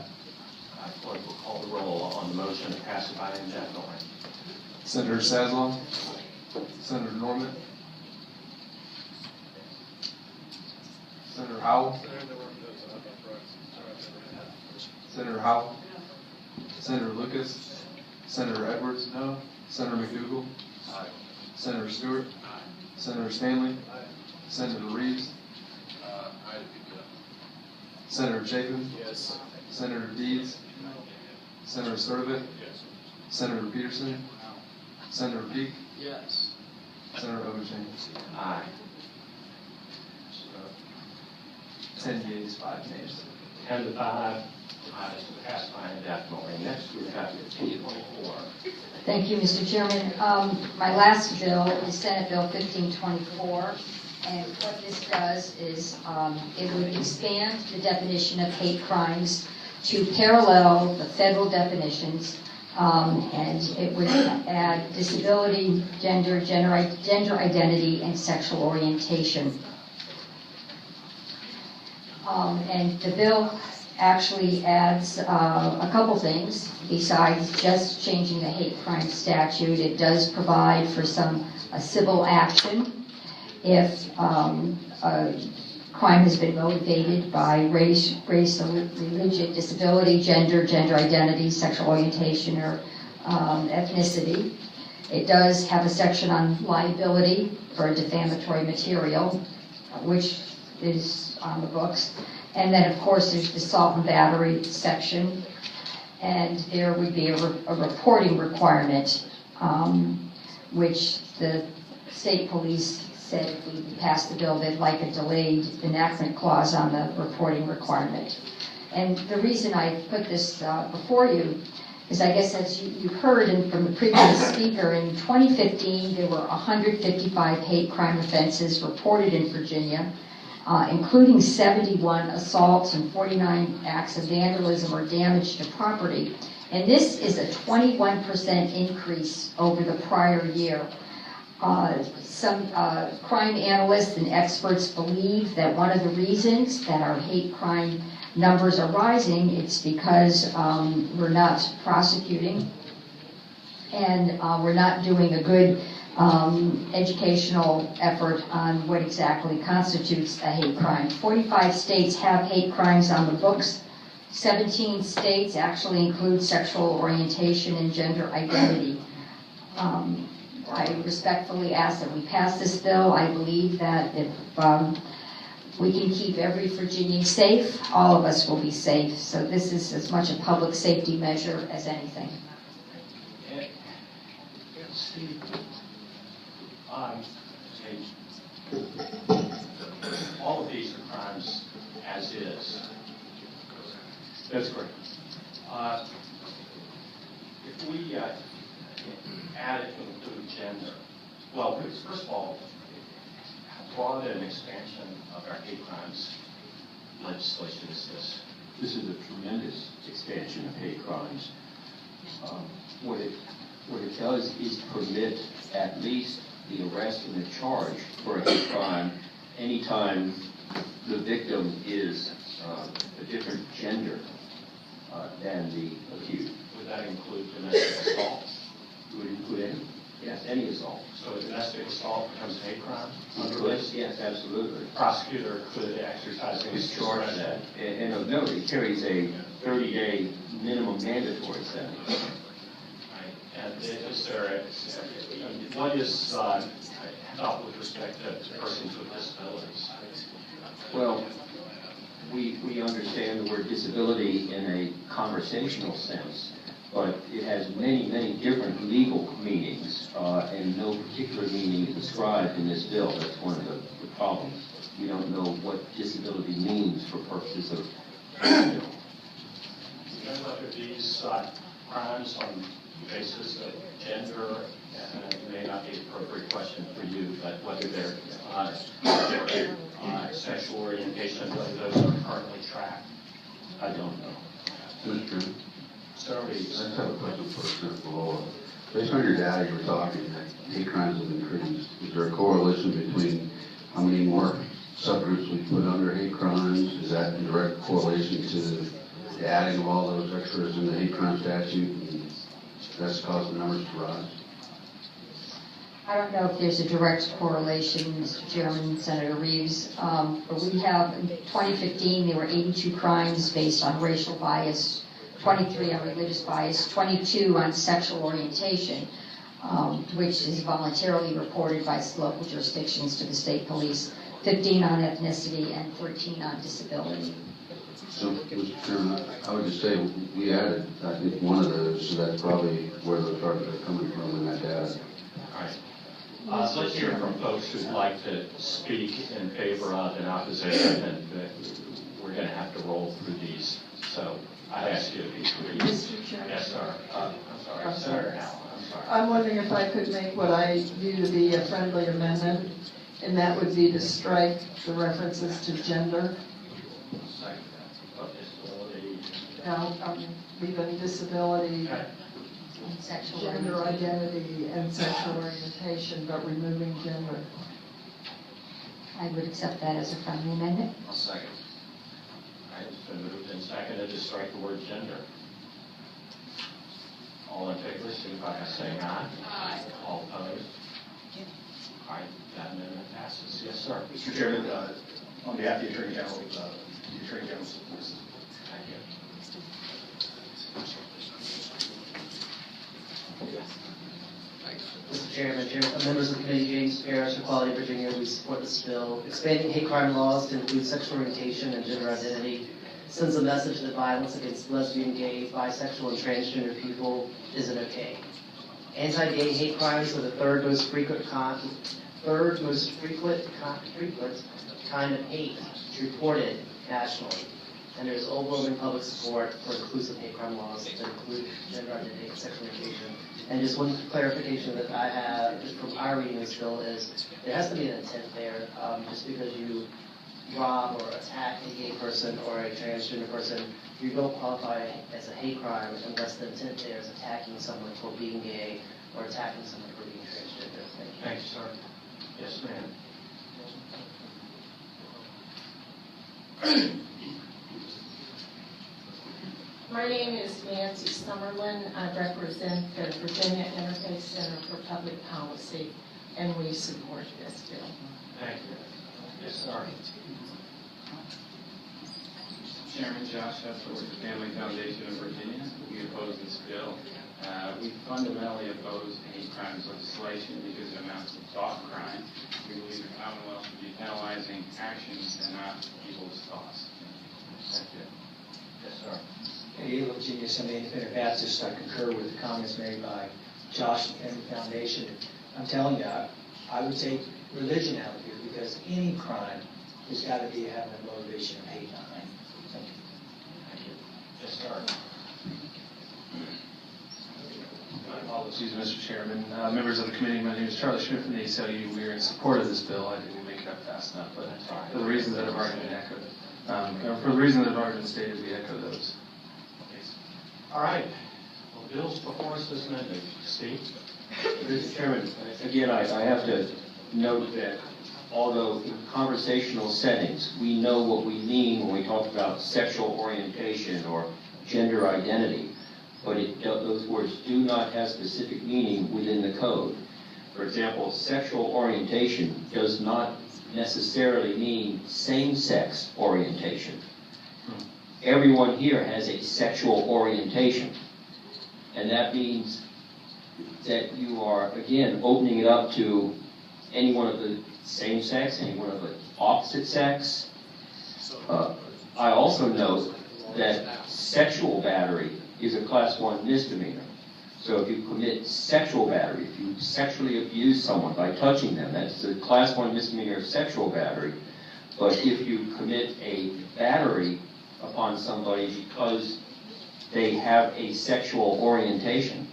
Clerk will call the roll on the motion to pass it by indefinitely. Senator Saslow, Senator Norman, Senator Howell, Senator Howell, Senator Lucas, Senator Edwards, no, Senator McDougal, Senator Stewart, Senator Stanley, Senator Reeves, Senator Chapin, Yes. Senator Deeds, Senator Sturtevant, Senator Peterson, Senator Peake, Yes. Senator Overshain. Aye. 10 yeas, 5 nays. 10 to 5, passed by indefinitely. Next, we've got 1524. Thank you, Mr. Chairman. My last bill is Senate Bill 1524, and what this does is it would expand the definition of hate crimes to parallel the federal definitions, and it would add disability, gender identity, and sexual orientation. And the bill actually adds a couple things besides just changing the hate crime statute. It does provide for some civil action if a crime has been motivated by race, religion, disability, gender identity, sexual orientation, or ethnicity. It does have a section on liability for defamatory material, which is on the books. And then, of course, there's the assault and battery section, and there would be a reporting requirement, which the state police said if we passed the bill, they'd like a delayed enactment clause on the reporting requirement. And the reason I put this before you is, I guess as you heard from the previous speaker, in 2015 there were 155 hate crime offenses reported in Virginia, including 71 assaults and 49 acts of vandalism or damage to property. And this is a 21% increase over the prior year. Some crime analysts and experts believe that one of the reasons that our hate crime numbers are rising, it's because we're not prosecuting, and we're not doing a good educational effort on what exactly constitutes a hate crime. 45 states have hate crimes on the books. 17 states actually include sexual orientation and gender identity. I respectfully ask that we pass this bill. I believe that if we can keep every Virginian safe, all of us will be safe. So this is as much a public safety measure as anything. Steve, all of these are crimes as is. That's correct. If we add it to include gender, well, first of all, how broad an expansion of our hate crimes legislation is this? This is a tremendous expansion of hate crimes. What it does is permit at least the arrest and the charge for a hate crime anytime the victim is a different gender than the accused. Would that include domestic assault? Would it include any? Yes, any assault. So a domestic assault becomes a hate crime? Yes, absolutely. The prosecutor could exercise his charge that. And of note, it carries a 30-day minimum mandatory sentence. And is there what is thought with respect to persons with disabilities? Well, we understand the word disability in a conversational sense, but it has many, many different legal meanings, and no particular meaning is described in this bill. That's one of the problems. We don't know what disability means for purposes of this bill. Whether these crimes on the basis of gender, and it may not be an appropriate question for you, but whether they're sexual orientation, whether those are currently tracked, I don't know. Mr. Chairman? Sorry. I just have a question for Senator Laura. Based on your data, you were talking that hate crimes have increased. Is there a correlation between how many more subgroups we put under hate crimes? Is that in direct correlation to the adding of all those extras in the hate crime statute? And that's caused the numbers to rise? I don't know if there's a direct correlation, Mr. Chairman, Senator Reeves, but we have, in 2015, there were 82 crimes based on racial bias, 23 on religious bias, 22 on sexual orientation, which is voluntarily reported by local jurisdictions to the state police, 15 on ethnicity, and 13 on disability. So, Mr. Chairman, I would just say we added, I think, one of those, so that's probably where those charges are coming from in that data. All right. Let's hear from folks who'd like to speak in favor of and opposition, and we're going to have to roll through these. So I'd ask you to be brief. Mr. Chairman. Yes, sir. I'm sorry. Senator Howell, I'm sorry. I'm wondering if I could make what I view to be a friendly amendment, and that would be to strike the references to gender. Now, leaving disability, gender identity, and sexual orientation, but removing gender. I would accept that as a friendly amendment. I'll second. All right, it's been moved and seconded to strike the word gender. All in favor, signify by saying aye. Aye. All opposed? All right, that amendment passes. Yes, sir. Mr. Chairman, on behalf of the Attorney General, the Attorney General supports. Thank you. Mr. Chairman, members of the committee, James Parrish, Equality Virginia, we support this bill. Expanding hate crime laws to include sexual orientation and gender identity sends a message that violence against lesbian, gay, bisexual, and transgender people isn't okay. Anti-gay hate crimes are the third most frequent kind of hate reported nationally. And there's overwhelming public support for inclusive hate crime laws that include gender identity and sexual orientation. And just one clarification that I have just from our reading of this bill is there has to be an intent there. Just because you rob or attack a gay person or a transgender person, you don't qualify as a hate crime unless the intent there is attacking someone for being gay or attacking someone for being transgender. Thank you. Thank you, sir. Yes, ma'am. My name is Nancy Summerlin. I represent the Virginia Interfaith Center for Public Policy, and we support this bill. Thank you. Yes, sir. Chairman Josh Hessler with the Family Foundation of Virginia. We oppose this bill. We fundamentally oppose hate crimes legislation because it amounts to thought crime. We believe the Commonwealth should be penalizing actions and not people's thoughts. Thank you. Yes, sir. Yale, Virginia, Assembly Independent Baptist, I concur with the comments made by Josh and the Family Foundation. I'm telling you, I would take religion out of here because any crime has got to be having a motivation of hate behind it. Thank you. Thank you. Yes, sir. My apologies, Mr. Chairman. Members of the committee, my name is Charlie Schmidt from the ACLU. We are in support of this bill. I didn't make it up fast enough, but for the reasons that have already been echoed, for the reasons that have already been stated, we echo those. All right. Well, the bill's before us this amended. Steve? Mr. Chairman, again, I have to note that although in conversational settings, we know what we mean when we talk about sexual orientation or gender identity, but those words do not have specific meaning within the code. For example, sexual orientation does not necessarily mean same-sex orientation. Everyone here has a sexual orientation, and that means that you are, again, opening it up to anyone of the same sex, anyone of the opposite sex. I also note that sexual battery is a Class 1 misdemeanor. So if you commit sexual battery, if you sexually abuse someone by touching them, that's a Class 1 misdemeanor of sexual battery. But if you commit a battery upon somebody because they have a sexual orientation,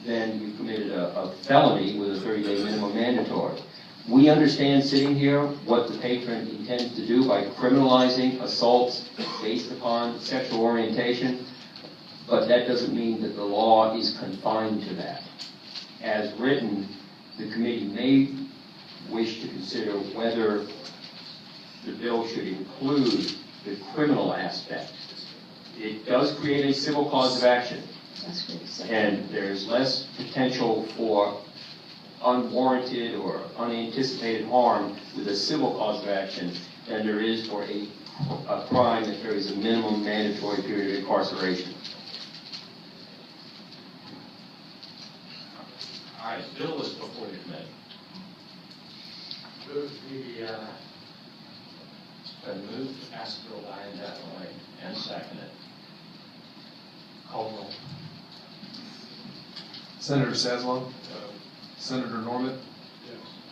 then you committed a felony with a 30-day minimum mandatory. We understand sitting here what the patron intends to do by criminalizing assaults based upon sexual orientation, but that doesn't mean that the law is confined to that. As written, the committee may wish to consider whether the bill should include the criminal aspect. It does create a civil cause of action, and there's less potential for unwarranted or unanticipated harm with a civil cause of action than there is for a crime that carries a minimum mandatory period of incarceration. All right, the bill is before the committee. Move been moved to pass the bill by indefinitely and seconded. Call roll. Senator Saslow? Senator Norman?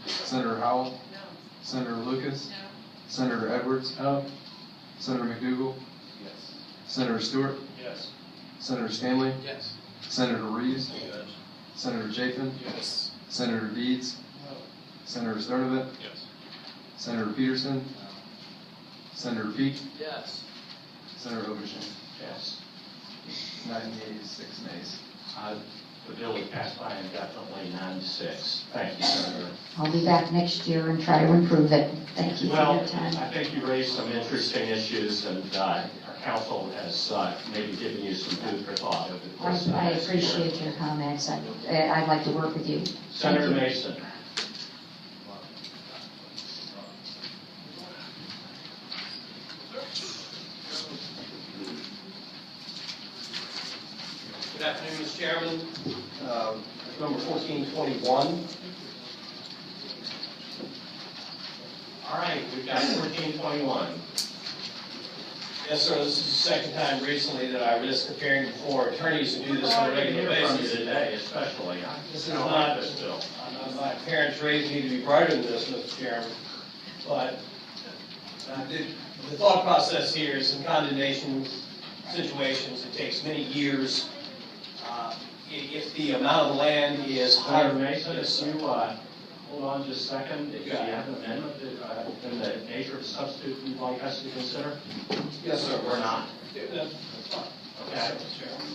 Senator Howell? No. Senator Lucas? No. Senator Edwards? No. Senator McDougal? Yes. Senator Stewart? Yes. Senator Stanley? Yes. Senator Reeves? Yes. Senator Chapin? Yes. Senator Deeds? No. Senator Sturdivant? Yes. Senator Peterson? Senator Peake? Yes. Senator Overshawn? Yes. 9 yeas, 6 nays. The bill is passed by indefinitely 9-6. Thank you, Senator. I'll be back next year and try to improve it. Thank you for Well, your time. I think you raised some interesting issues, and our council has maybe given you some food for thought over the course of the I next year. appreciate your comments. I'd like to work with you. Senator Thank you. Mason. Good afternoon, Mr. Chairman. Number 1421. All right, we've got 1421. Yes, sir, this is the second time recently that I risk appearing before attorneys who do this on a regular From you basis. today, especially. This is I don't not, like this bill. my parents raised me to be brighter than this, Mr. Chairman, but the thought process here is in condemnation situations, it takes many years. If the amount of land is higher. Senator Mason, Yes, if sir. you hold on just a second, if you have an amendment in the nature of a substitute you'd like us to consider? Yes, sir. Or not? That's fine. Okay. Yes, sir, Mr. Chairman.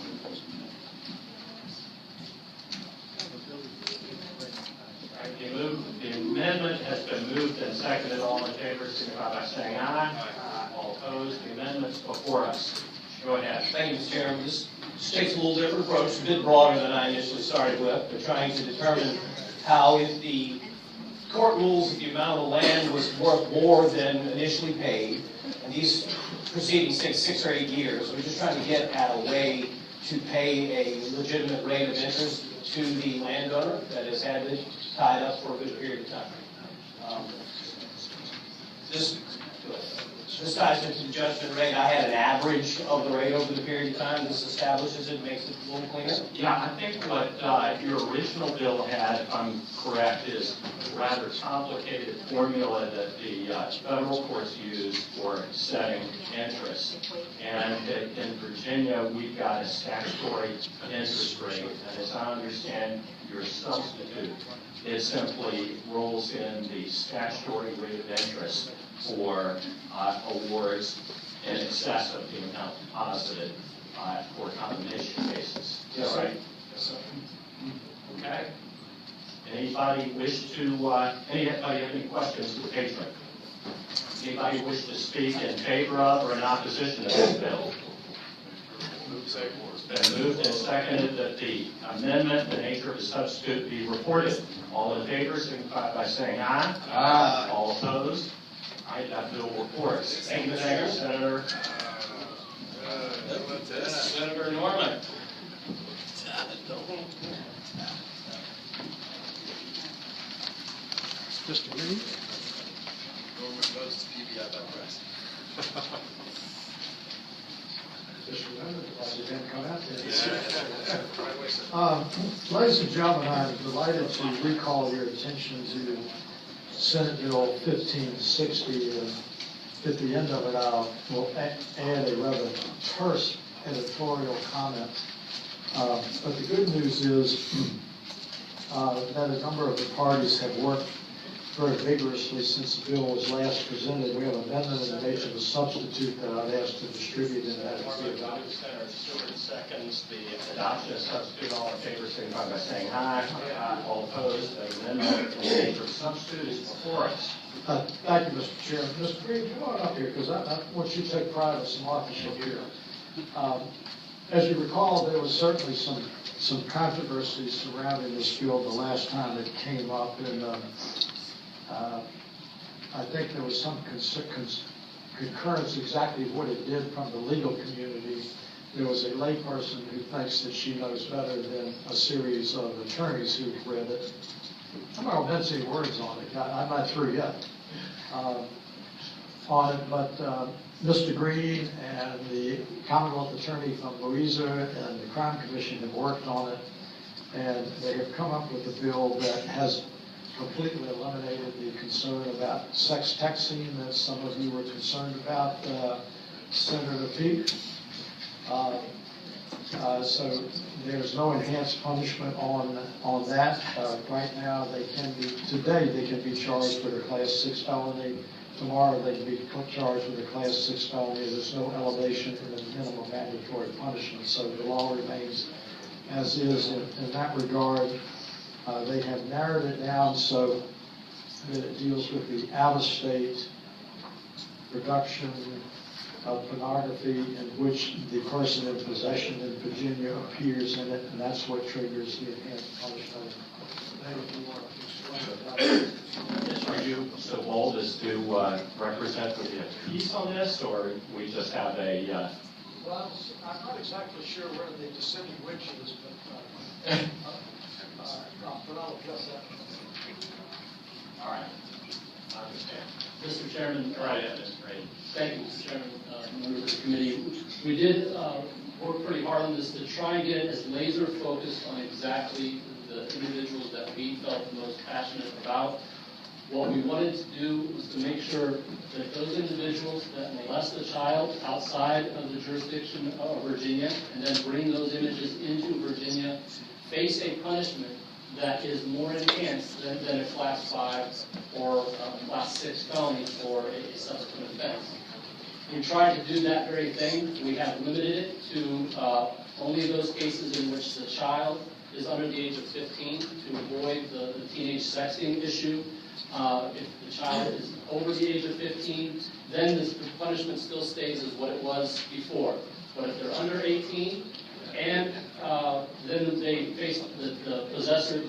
All right, the amendment has been moved and seconded. All in favor, signify by saying aye. All opposed, the amendment's before us. Go ahead. Thank you, Mr. Chairman. This takes a little different approach, a bit broader than I initially started with. They're trying to determine how, if the court rules that the amount of land was worth more than initially paid, and these proceedings take 6 or 8 years, we're just trying to get at a way to pay a legitimate rate of interest to the landowner that has had it tied up for a good period of time. This ties into the judgment rate. I had an average of the rate over the period of time. This establishes it, makes it a little cleaner. Yeah, I think what your original bill had, if I'm correct, is a rather complicated formula that the federal courts use for setting interest. And in Virginia, we've got a statutory interest rate, and as I understand your substitute, it simply rolls in the statutory rate of interest for awards in excess of the amount deposited for condemnation cases. Yes, Is that sir. right? Yes, sir. Okay. Anybody anybody have any questions for the patron? Anybody wish to speak in favor of or in opposition to this bill? It's been moved and seconded that the amendment, the nature of the substitute, be reported. All in favor, signify by saying aye. Aye. All opposed? All right, that bill reports. Thank you, Mr. Senator. Senator Norman. Ladies and gentlemen, I'm delighted to recall your attention to Senate Bill 1560. At the end of it, I will add a rather terse editorial comment. But the good news is that a number of the parties have worked very vigorously since the bill was last presented. We have an amendment in the nature of a substitute that I've asked to distribute in that. Senator Stewart seconds the adoption of substitute. All in favor, signify by saying aye. Aye. All opposed, the amendment in the nature of substitute is before us. Thank you, Mr. Chairman. Mr. Green, come on up here, because I want you to take pride in some authorship here. As you recall, there was certainly some controversy surrounding this bill the last time it came up, and I think there was some concurrence exactly what it did from the legal community. There was a layperson who thinks that she knows better than a series of attorneys who've read it. I'm not going to mince any words on it. I'm not through yet on it, but Mr. Green and the Commonwealth Attorney from Louisa and the Crime Commission have worked on it, and they have come up with a bill that has completely eliminated the concern about sex texting that some of you were concerned about, Senator Peake. So there's no enhanced punishment on that. Right now, today they can be charged with a Class 6 felony. Tomorrow they can be charged with a Class 6 felony. There's no elevation in the minimum mandatory punishment. So the law remains as is in that regard. They have narrowed it down so that it deals with the out-of-state production of pornography in which the person in possession in Virginia appears in it, and that's what triggers the enhanced punishment. Yes, are you so bold as to represent with a piece on this, or we just have a... Well, I'm not exactly sure where the dissenting which is, but I'll address that. All right. I understand. Mr. Chairman. All right, Mr. Green. Thank you, Mr. Chairman, members of the committee. We did work pretty hard on this to try and get it as laser focused on exactly the individuals that we felt the most passionate about. What we wanted to do was to make sure that those individuals that molest a child outside of the jurisdiction of Virginia and then bring those images into Virginia face a punishment that is more enhanced than a Class 5 or Class 6 felony for a subsequent offense. We tried to do that very thing. We have limited it to only those cases in which the child is under the age of 15 to avoid the teenage sexting issue. If the child is over the age of 15, then the punishment still stays as what it was before. But if they're under 18, and then they face the possessor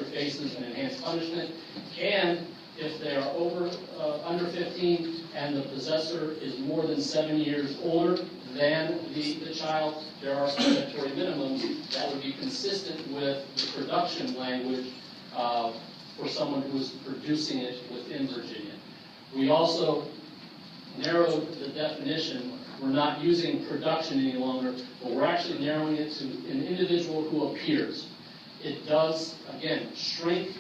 faces an enhanced punishment, and if they are under 15 and the possessor is more than 7 years older than the child, there are statutory minimums that would be consistent with the production language for someone who is producing it within Virginia. We also narrowed the definition. We're not using production any longer, but we're actually narrowing it to an individual who appears. It does, again, shrink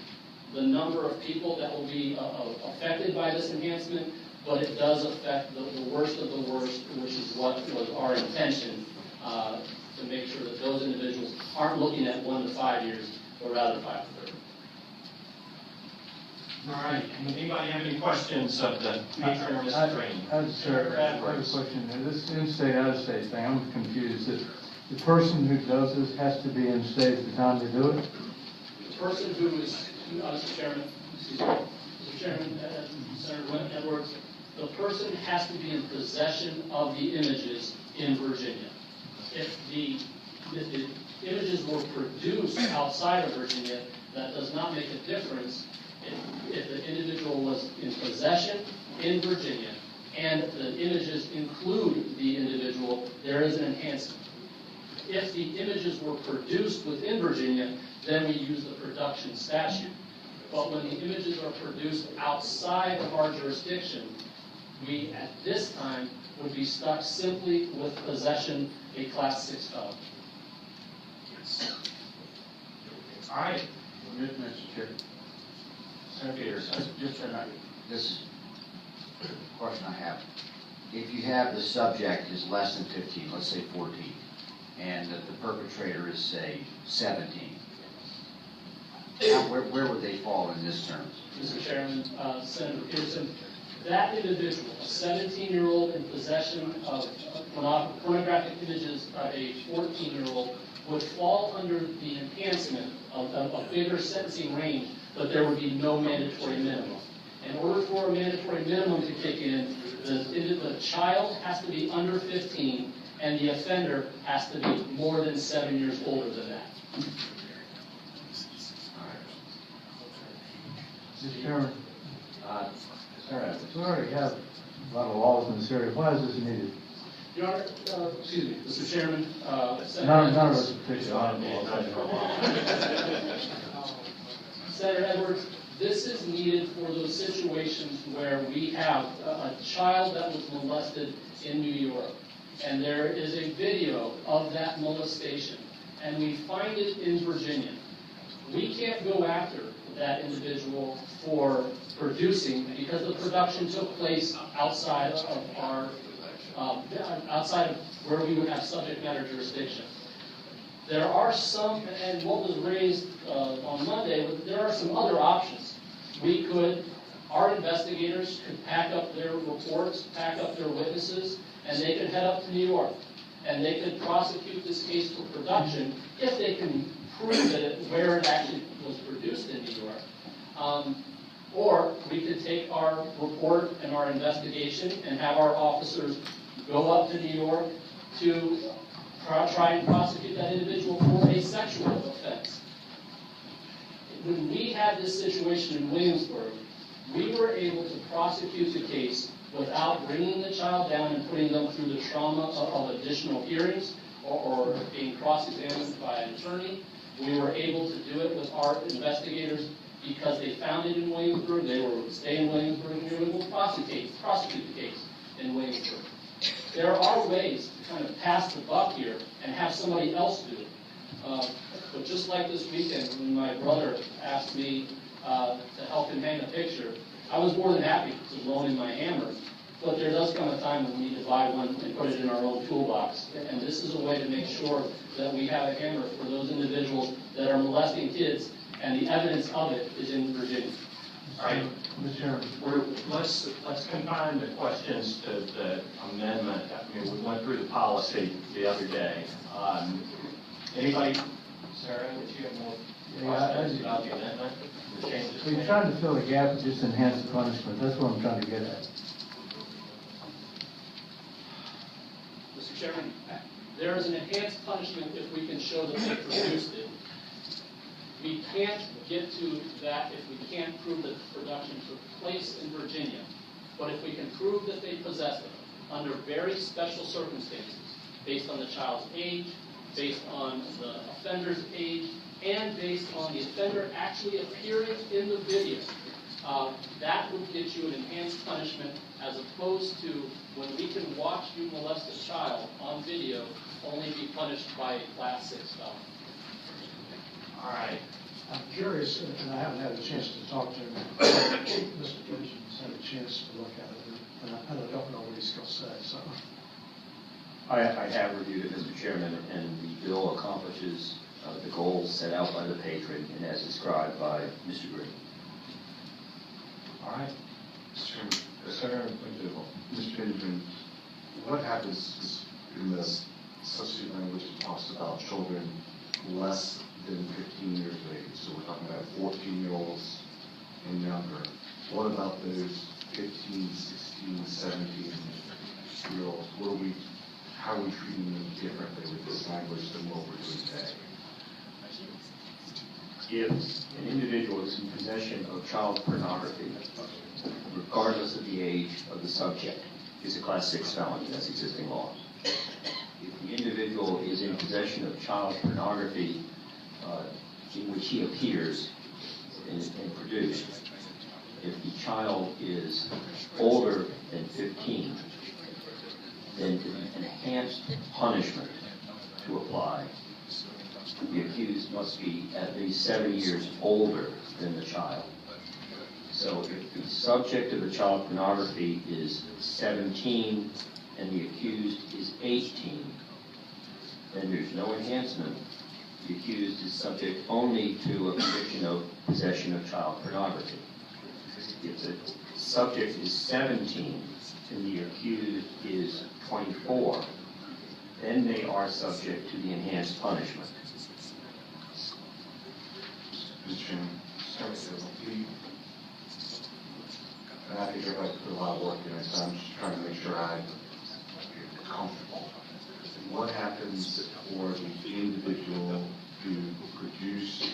the number of people that will be affected by this enhancement, but it does affect the worst of the worst, which is what was our intention, to make sure that those individuals aren't looking at 1 to 5 years, but rather 5 to 30. All right. Anybody have any questions of the patron or Mr. Green? I have a question. This in-state, out-of-state thing, I'm confused. The person who does this has to be in state at the time they do it? The person who is, Mr. Chairman, Senator Edwards, the person has to be in possession of the images in Virginia. If the images were produced outside of Virginia, that does not make a difference. If the individual was in possession in Virginia and the images include the individual, there is an enhancement. If the images were produced within Virginia, then we use the production statute. But when the images are produced outside of our jurisdiction, we at this time would be stuck simply with possession a Class 6 felony. All right. Mr. Chair. Senator Peterson. This is a question I have. If you have the subject is less than 15, let's say 14, and the perpetrator is, say, 17, where would they fall in this terms? Mr. Chairman, Senator Peterson, that individual, a 17-year-old in possession of pornographic images of a 14-year-old, would fall under the enhancement of a bigger sentencing range, but there would be no mandatory minimum. In order for a mandatory minimum to kick in, the child has to be under 15, and the offender has to be more than 7 years older than that. Mr. Chairman, we already have a lot of laws in this area. Why is this needed? Your Honor, excuse me, Mr. Chairman, None of us particularly. Senator Edwards, this is needed for those situations where we have a child that was molested in New York, and there is a video of that molestation, and we find it in Virginia. We can't go after that individual for producing, because the production took place outside of our, outside of where we would have subject matter jurisdiction. There are some, and what was raised on Monday, there are some other options. We could, our investigators could pack up their reports, pack up their witnesses, and they could head up to New York. And they could prosecute this case for production if they can prove that where it actually was produced in New York. Or we could take our report and our investigation and have our officers go up to New York to try and prosecute that individual for a sexual offense. When we had this situation in Williamsburg, we were able to prosecute the case without bringing the child down and putting them through the trauma of additional hearings or being cross-examined by an attorney. We were able to do it with our investigators because they found it in Williamsburg, they were staying in Williamsburg, and we were able to prosecute the case in Williamsburg. There are ways to kind of pass the buck here and have somebody else do it. But just like this weekend when my brother asked me to help him hang a picture, I was more than happy to loan him my hammer. But there does come a time when we need to buy one and put it in our own toolbox. And this is a way to make sure that we have a hammer for those individuals that are molesting kids, and the evidence of it is in Virginia. All right. Mr. Chairman. Let's confine the questions to the amendment. I mean, we went through the policy the other day. Anybody, Sarah, would you have more questions about the amendment? The changes? We're trying to fill a gap and just enhance the punishment. That's what I'm trying to get at. Mr. Chairman, there is an enhanced punishment if we can show that they produced it. We can't get to that if we can't prove that the production took place in Virginia. But if we can prove that they possessed it under very special circumstances, based on the child's age, based on the offender's age, and based on the offender actually appearing in the video, that would get you an enhanced punishment, as opposed to when we can watch you molest a child on video, only be punished by a Class 6 felony. All right. I'm curious, and I haven't had a chance to talk to him. Mr. Gibson's had a chance to look at it, and I don't know what he's going to say. So, I have reviewed it, Mr. Chairman, and the bill accomplishes the goals set out by the patron and as described by Mr. Green. All right. Senator Mr. Benjamin, what happens in this substitute language that talks about children less than 15 years of age? So we're talking about 14-year-olds and younger. What about those 15, 16, 17-year-olds? How are we treating them differently with this language than what we're doing today? If an individual is in possession of child pornography, regardless of the age of the subject, is a Class 6 felony. That's existing law. If the individual is in possession of child pornography in which he appears and produced, if the child is older than 15, then the enhanced punishment to apply, the accused must be at least 7 years older than the child. So if the subject of the child pornography is 17 and the accused is 18, then there's no enhancement. The accused is subject only to a conviction of possession of child pornography. If the subject is 17 and the accused is 24, then they are subject to the enhanced punishment. Mr. Chairman, and I think everybody's put a lot of work in it, so I'm just trying to make sure I'm comfortable. What happens for the individual who produced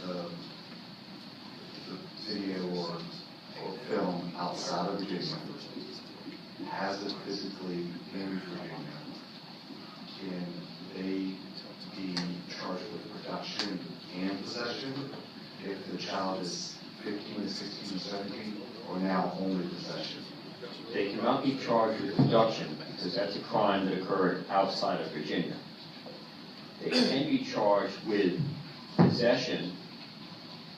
the video or film outside of Virginia, has it physically in Virginia? Can they be charged with production and possession if the child is 15, 16, 17, or now only possession? They cannot be charged with production because that's a crime that occurred outside of Virginia. They can be charged with possession,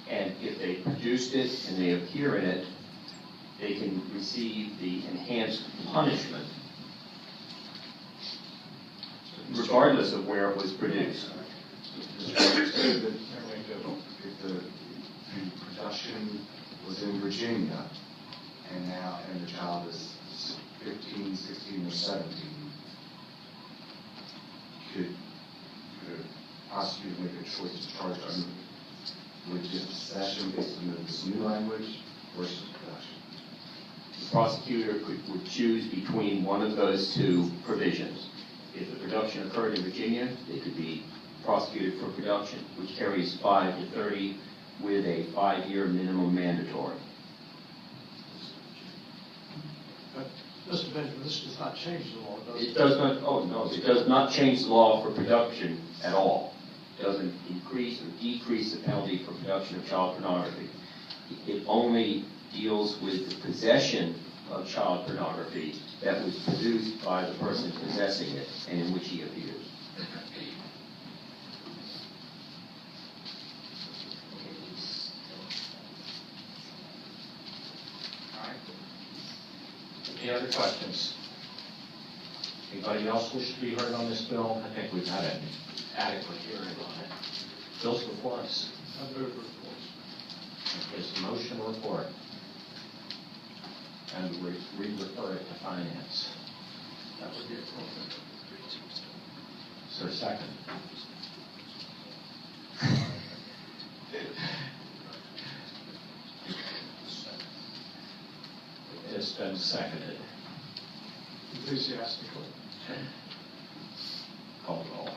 and if they produced it and they appear in it, they can receive the enhanced punishment regardless of where it was produced. If the production was in Virginia and the child is 15, 16, or 17, could a prosecutor make a choice to charge them with just possession based on this new language versus production? The prosecutor would choose between one of those two provisions. If the production occurred in Virginia, they could be prosecuted for production, which carries 5 to 30 with a 5-year minimum mandatory. But, Mr. Benjamin, this does not change the law, does it? It does not, oh no, it does not change the law for production at all. It doesn't increase or decrease the penalty for production of child pornography. It only deals with the possession of child pornography that was produced by the person possessing it and in which he appears. Any other questions? Anybody else wish to be heard on this bill? I think we've had an adequate hearing on it. Bill's before us. I move report. There's a motion report. And we refer it to finance. That would be appropriate. Is there a second? It's been seconded. Enthusiastically. Call roll.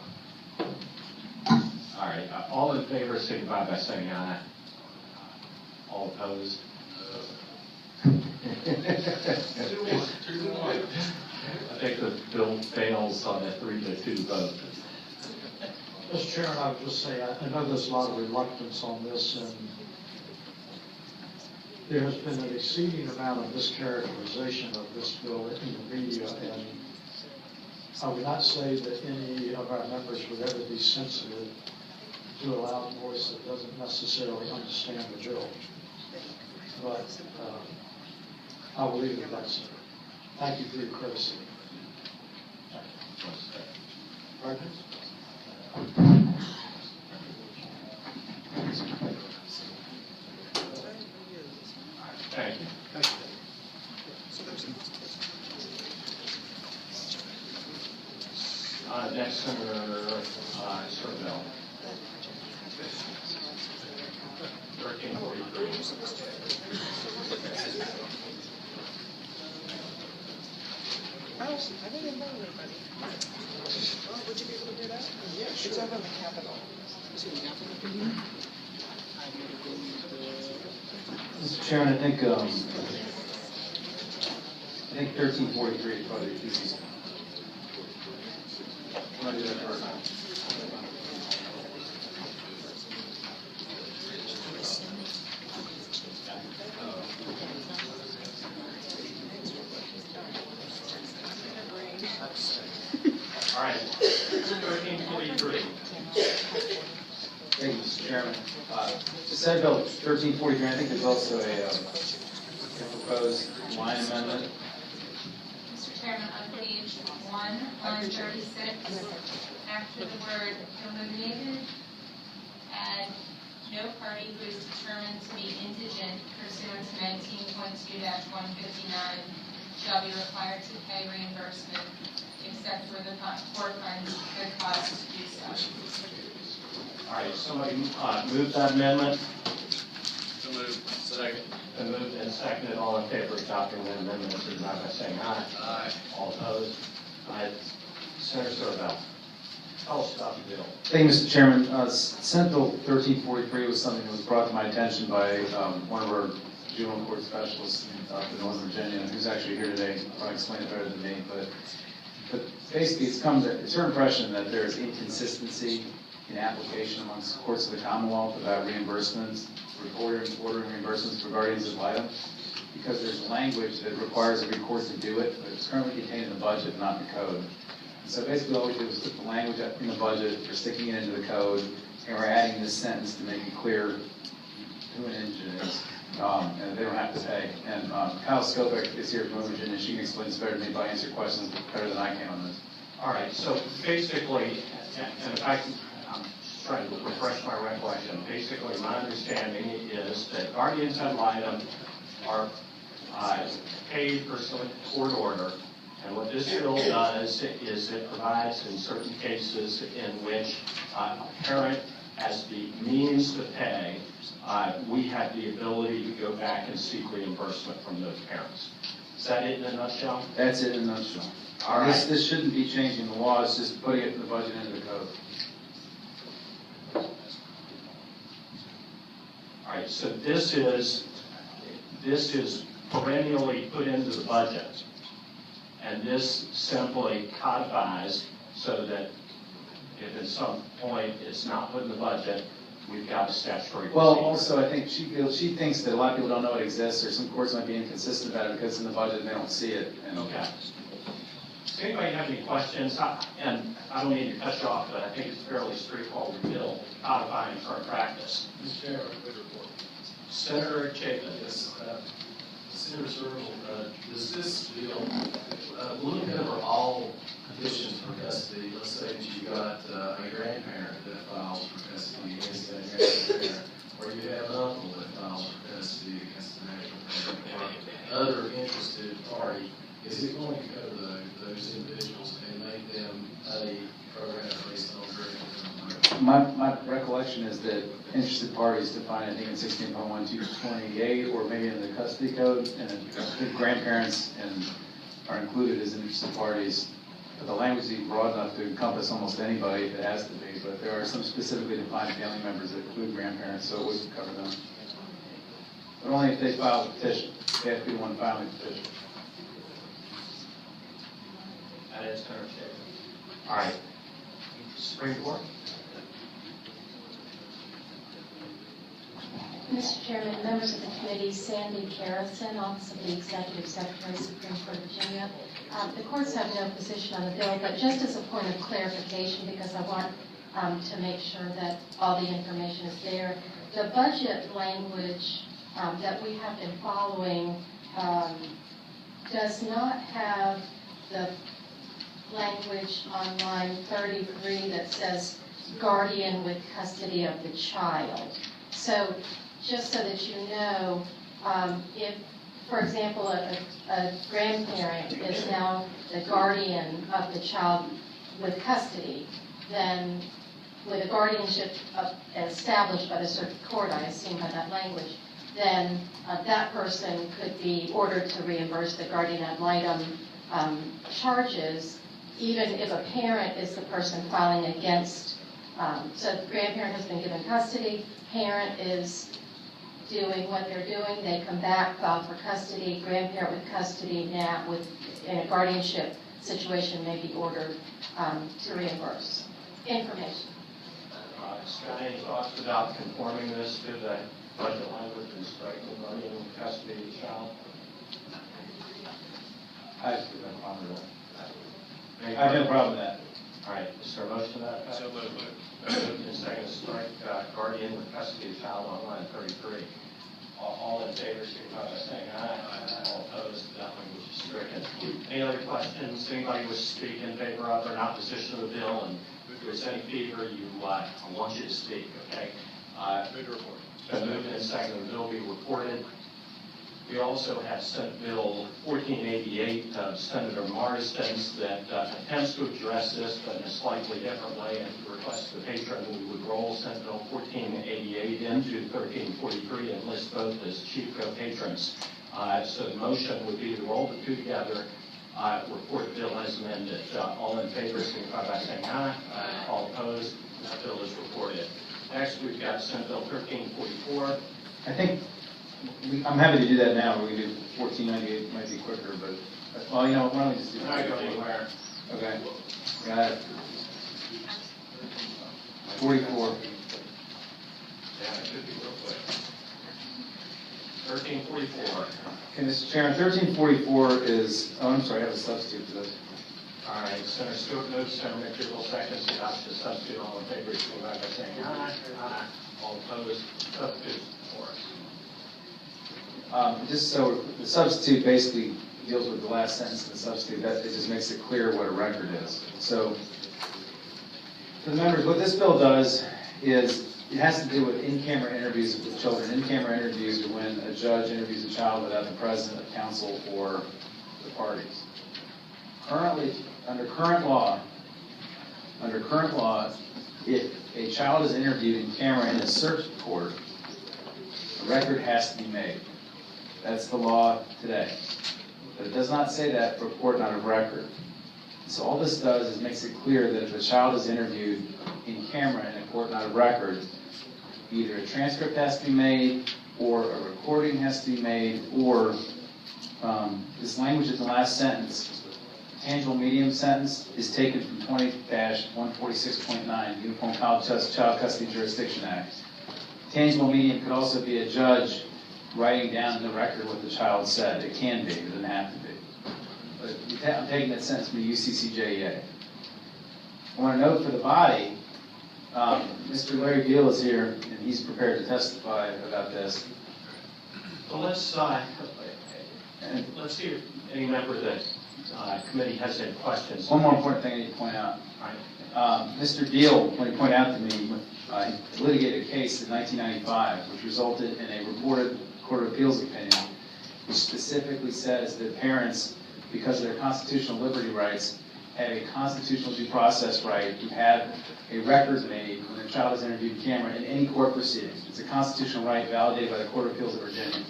All right, all in favor signify by saying aye. All opposed? I think the bill fails on a 3-2 vote. Mr. Chairman, I would just say, I know there's a lot of reluctance on this, and there has been an exceeding amount of mischaracterization of this bill in the media, and I would not say that any of our members would ever be sensitive to a loud voice that doesn't necessarily understand the bill. But I will leave it at that, sir. Thank you for your courtesy. Pardon? Thank you. Next, Senator Serville. 1343. I didn't know anybody. Oh, would you be able to do that? Yeah, sure. It's over in the Capitol. Mr. Chairman, I think 1343 is probably the easiest. Want to do that first? All right. Chairman. To Senate Bill 1343, I think there's also a proposed line amendment. Mr. Chairman, on page 1, line 36, after the word illuminated, add no party who is determined to be indigent pursuant to 19.2-159 shall be required to pay reimbursement except for the court funds could cause to do so. All right, somebody move that amendment. So moved. Second. Been moved and seconded. All in favor of adopting the amendment, signify by saying aye. Aye. All opposed? Aye. Senator Sorrell, tell us about the bill. Thank you, Mr. Chairman. Senate Bill 1343 was something that was brought to my attention by one of our juvenile court specialists up in Northern Virginia, who's actually here today. Probably explain it better than me, but basically it's her impression that there is inconsistency in application amongst the courts of the Commonwealth about reimbursements, ordering reimbursements for guardians ad litem, because there's language that requires every court to do it, but it's currently contained in the budget, not in the code. And so basically all we did was put the language up in the budget, we're sticking it into the code, and we're adding this sentence to make it clear who an indigent is, and they don't have to pay. And Kyle Skopek is here from Virginia, she can explain this better to me, but answer questions better than I can on this. All right, so basically, and if I can, I'm just trying to refresh my recollection. Basically, my understanding is that guardians ad litem are paid pursuant to court order, and what this bill does is it provides in certain cases in which a parent has the means to pay, we have the ability to go back and seek reimbursement from those parents. Is that it in a nutshell? That's it in a nutshell. All right. This shouldn't be changing the law, it's just putting it in the budget into the code. All right, so this is perennially put into the budget, and this simply codifies so that if at some point it's not put in the budget, we've got a statutory Well, procedure. also, I think she thinks that a lot of people don't know it exists, or some courts might be inconsistent about it because it's in the budget and they don't see it. Okay. Does anybody have any questions? And I don't mean to cut you off, but I think it's a fairly straightforward bill codifying current practice. Mr. Chairman, good report. Senator Chapin. Yes, Senator Searle, does this bill, will it cover all petitions for custody? Let's say that you've got a grandparent that files for custody against that grandparent, or you have an uncle that files for custody against the national parent, or other interested party. Is it going to cover those individuals and make them pay program based on their income? My recollection is that interested parties defined, I think, in 16.1228, or maybe in the custody code, and the grandparents are included as interested parties. But the language is broad enough to encompass almost anybody if it has to be, but there are some specifically defined family members that include grandparents, so it would cover them. But only if they file a petition. They have to be the one filing the petition. That is Senator Chapin. All right. Supreme Court. Mr. Chairman, members of the committee, Sandy Carrison, Office of the Executive Secretary, Supreme Court of Virginia. The courts have no position on the bill, but just as a point of clarification, because I want to make sure that all the information is there, the budget language that we have been following does not have the language on line 33 that says guardian with custody of the child. So just so that you know, if, for example, a grandparent is now the guardian of the child with custody, then with a guardianship established by the circuit court, I assume by that language, then that person could be ordered to reimburse the guardian ad litem charges, even if a parent is the person filing against. So the grandparent has been given custody, parent is doing what they're doing, they come back, file for custody, grandparent with custody now in a guardianship situation may be ordered to reimburse. Information. Scott, any thoughts about conforming this to the budget language and striking guardian with custody of the child? I have no problem with that. All right, is there a motion to that effect? So moved. Moved and second to strike guardian with custody of child on line 33. All in favor, signify by saying aye. All opposed, that language is stricken. Any other questions? Anybody wish to speak in favor of or in opposition to the bill? And if there's any fever, I want you to speak, okay? Been moved and seconded, the bill be reported. We also have Senate Bill 1488 of Senator Marsden's that attempts to address this, but in a slightly different way. And at the request of the patron, we would roll Senate Bill 1488 into 1343 and list both as chief co-patrons. So the motion would be to roll the two together, report the bill as amended. All in favor, signify by saying aye. All opposed, that bill is reported. Next, we've got Senate Bill 1344. I think I'm happy to do that now. We can do 1498, might be quicker, but, well, you know, why don't we just do it? Not going anywhere. Okay. Got it. 44. Yeah, it should be real quick. 1344. Okay, Mr. Chairman, 1344 is, oh, I'm sorry, I have a substitute for this. All right, Senator Stewart moves, Senator McDougall seconds, to adopt the substitute. All in favor, signify by saying aye. Aye. All opposed, substitute for us. Just so the substitute basically deals with the last sentence of the substitute, that it just makes it clear what a record is. So, for the members, what this bill does is it has to do with in-camera interviews with children. In-camera interviews are when a judge interviews a child without the presence of counsel or the parties. Currently, under current law, if a child is interviewed in camera in a search court, a record has to be made. That's the law today. But it does not say that for a court not of record. So all this does is makes it clear that if a child is interviewed in camera in a court not of record, either a transcript has to be made, or a recording has to be made, or this language in the last sentence, tangible medium sentence, is taken from 20-146.9, Uniform Child Custody Jurisdiction Act. Tangible medium could also be a judge writing down in the record what the child said. It can be, it doesn't have to be. But I'm taking that sentence from the UCCJEA. I want to note for the body, Mr. Larry Gill is here, and he's prepared to testify about this. Well, let's see if any member of the committee has any questions. One more important thing I need to point out. Mr. Deal, when he pointed out to me, he litigated a case in 1995, which resulted in a reported Court of Appeals opinion, which specifically says that parents, because of their constitutional liberty rights, have a constitutional due process right to have a record made when their child is interviewed in camera in any court proceedings. It's a constitutional right validated by the Court of Appeals of Virginia.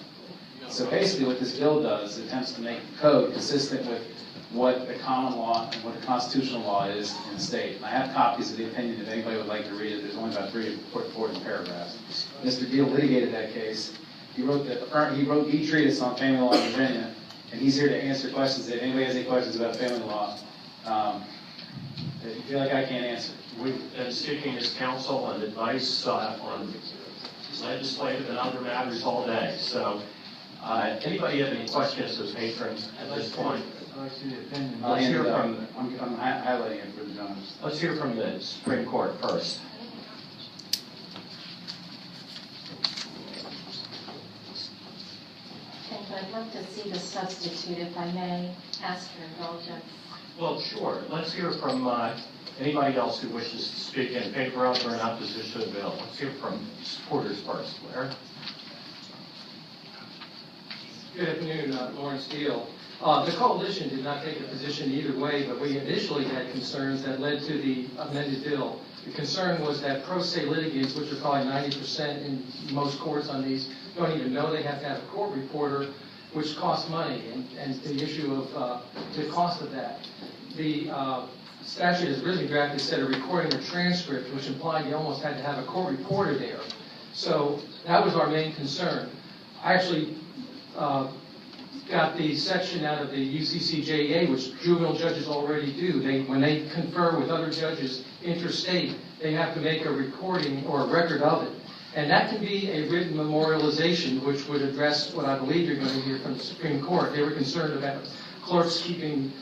So basically what this bill does is attempts to make the code consistent with what the common law and what the constitutional law is in the state. And I have copies of the opinion if anybody would like to read it. There's only about 3 or 4 paragraphs. Mr. Deal litigated that case. He wrote the treatise on family law in Virginia, and he's here to answer questions. If anybody has any questions about family law, if you feel like I can't answer. We've been seeking his counsel and advice on legislative and other matters all day. So, anybody have any questions as patrons at this point? Let's hear from. I'm highlighting it for the gentleman. Let's hear from the Supreme Court first. Thank you. I'd love to see the substitute, if I may ask for indulgence. Well, sure. Let's hear from anybody else who wishes to speak in favor of or in opposition to the bill. Let's hear from supporters first. Larry? Good afternoon, Lawrence Steele. The coalition did not take a position either way, but we initially had concerns that led to the amended bill. The concern was that pro se litigants, which are probably 90% in most courts on these, don't even know they have to have a court reporter, which costs money, and the issue of the cost of that. The statute as originally drafted said a recording or transcript, which implied you almost had to have a court reporter there. So that was our main concern. I actually got the section out of the UCCJEA, which juvenile judges already do. When they confer with other judges interstate, they have to make a recording or a record of it. And that can be a written memorialization, which would address what I believe you're going to hear from the Supreme Court. They were concerned about clerks keeping,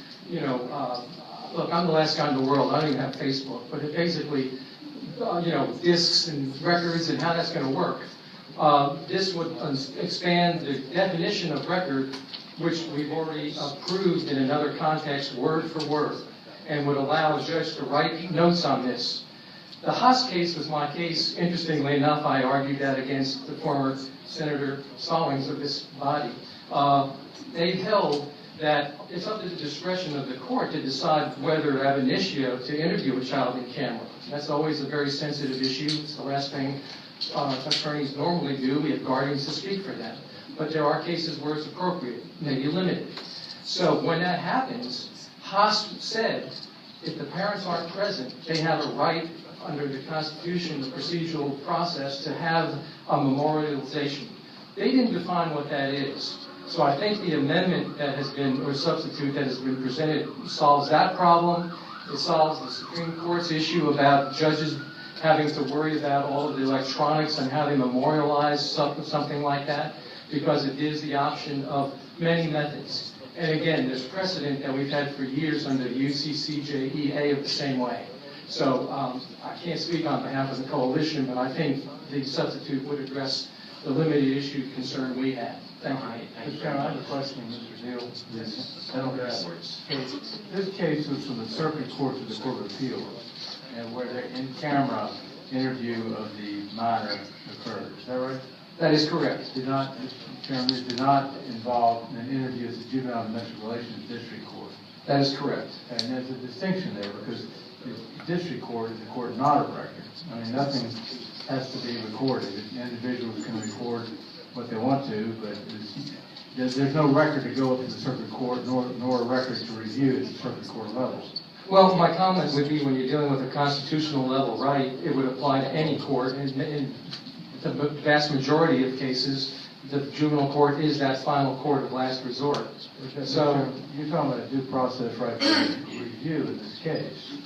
look, I'm the last guy in the world, I don't even have Facebook, but it basically, discs and records and how that's going to work. This would expand the definition of record, which we've already approved in another context, word for word, and would allow a judge to write notes on this. The Haas case was my case. Interestingly enough, I argued that against the former Senator Stallings of this body. They held that it's up to the discretion of the court to decide whether ab initio to interview a child in camera. That's always a very sensitive issue. It's the last thing attorneys normally do. We have guardians to speak for them. But there are cases where it's appropriate, maybe limited. So when that happens, Haas said if the parents aren't present, they have a right under the Constitution, the procedural process, to have a memorialization. They didn't define what that is. So I think the amendment that has been, or substitute that has been presented, solves that problem. It solves the Supreme Court's issue about judges having to worry about all of the electronics and how they memorialize something like that, because it gives the option of many methods. And again, there's precedent that we've had for years under the UCCJEA of the same way. So I can't speak on behalf of the coalition, but I think the substitute would address the limited issue concern we have. Thank you. Mr. Chairman, I have a question, Mr. Deal. This case was from the Circuit Court to the Court of Appeals, and where the in-camera interview of the minor occurred. Is that right? That is correct. Mr. Chairman, it did not involve an interview at the Juvenile and Domestic Relations District Court. That is correct. And there's a distinction there, because the district court is a court not of record. I mean, nothing has to be recorded. Individuals can record what they want to, but there's no record to go up to the circuit court, nor a record to review at the circuit court level. Well, my comment would be when you're dealing with a constitutional level right, it would apply to any court. In the vast majority of cases, the juvenile court is that final court of last resort. So you're talking about a due process right to review in this case.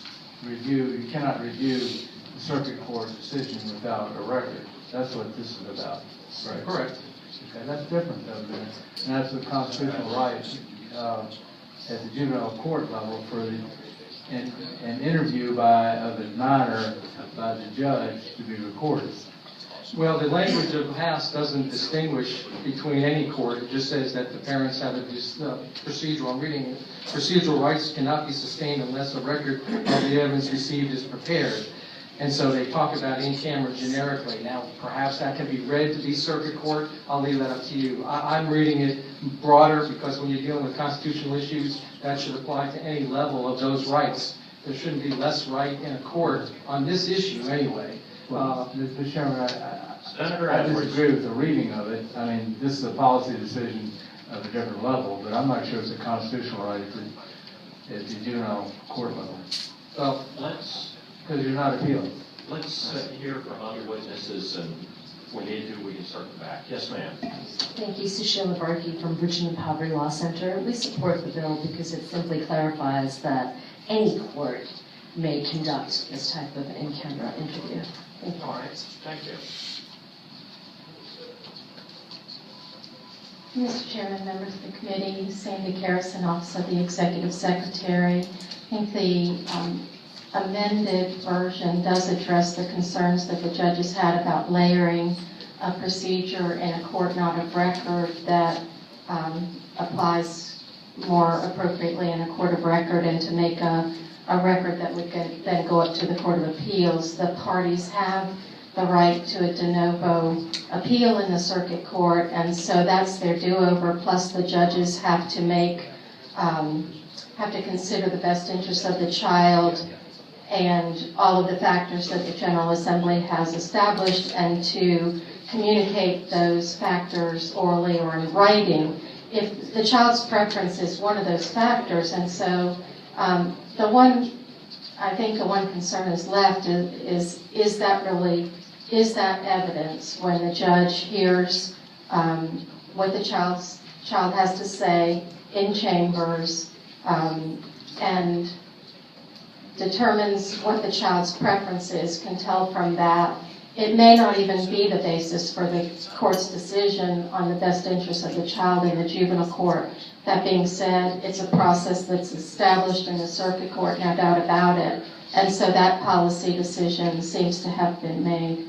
You cannot review the circuit court decision without a record. That's what this is about. Right. Correct. Okay, that's different though, and that's the constitutional right at the juvenile court level for an interview of a minor by the judge to be recorded. Well, the language of Haas doesn't distinguish between any court. It just says that the parents have a procedural, I'm reading it, procedural rights cannot be sustained unless a record of the evidence received is prepared. And so they talk about in-camera generically. Now, perhaps that can be read to be circuit court. I'll leave that up to you. I'm reading it broader because when you're dealing with constitutional issues, that should apply to any level of those rights. There shouldn't be less right in a court on this issue anyway. Mr. Chairman, I disagree with the reading of it. I mean, this is a policy decision of a different level, but I'm not sure it's a constitutional right at the juvenile court level. Well, because you're not appealing. Let's hear from other witnesses, and if we need to, we can circle back. Yes, ma'am. Thank you. Sushila Barkey from Richmond Poverty Law Center. We support the bill because it simply clarifies that any court may conduct this type of in-camera interview. Thank you. All right. Thank you. Mr. Chairman, members of the committee, Sandy Carrison, Office of the Executive Secretary. I think the amended version does address the concerns that the judges had about layering a procedure in a court not of record that applies more appropriately in a court of record, and to make a record that would then go up to the Court of Appeals. The parties have the right to a de novo appeal in the circuit court, and so that's their do-over, plus the judges have to consider the best interests of the child and all of the factors that the General Assembly has established, and to communicate those factors orally or in writing if the child's preference is one of those factors. And so I think the one concern is left is that evidence when the judge hears what the child has to say in chambers and determines what the child's preference is, can tell from that it may not even be the basis for the court's decision on the best interest of the child in the juvenile court. That being said, it's a process that's established in the circuit court, no doubt about it. And so that policy decision seems to have been made.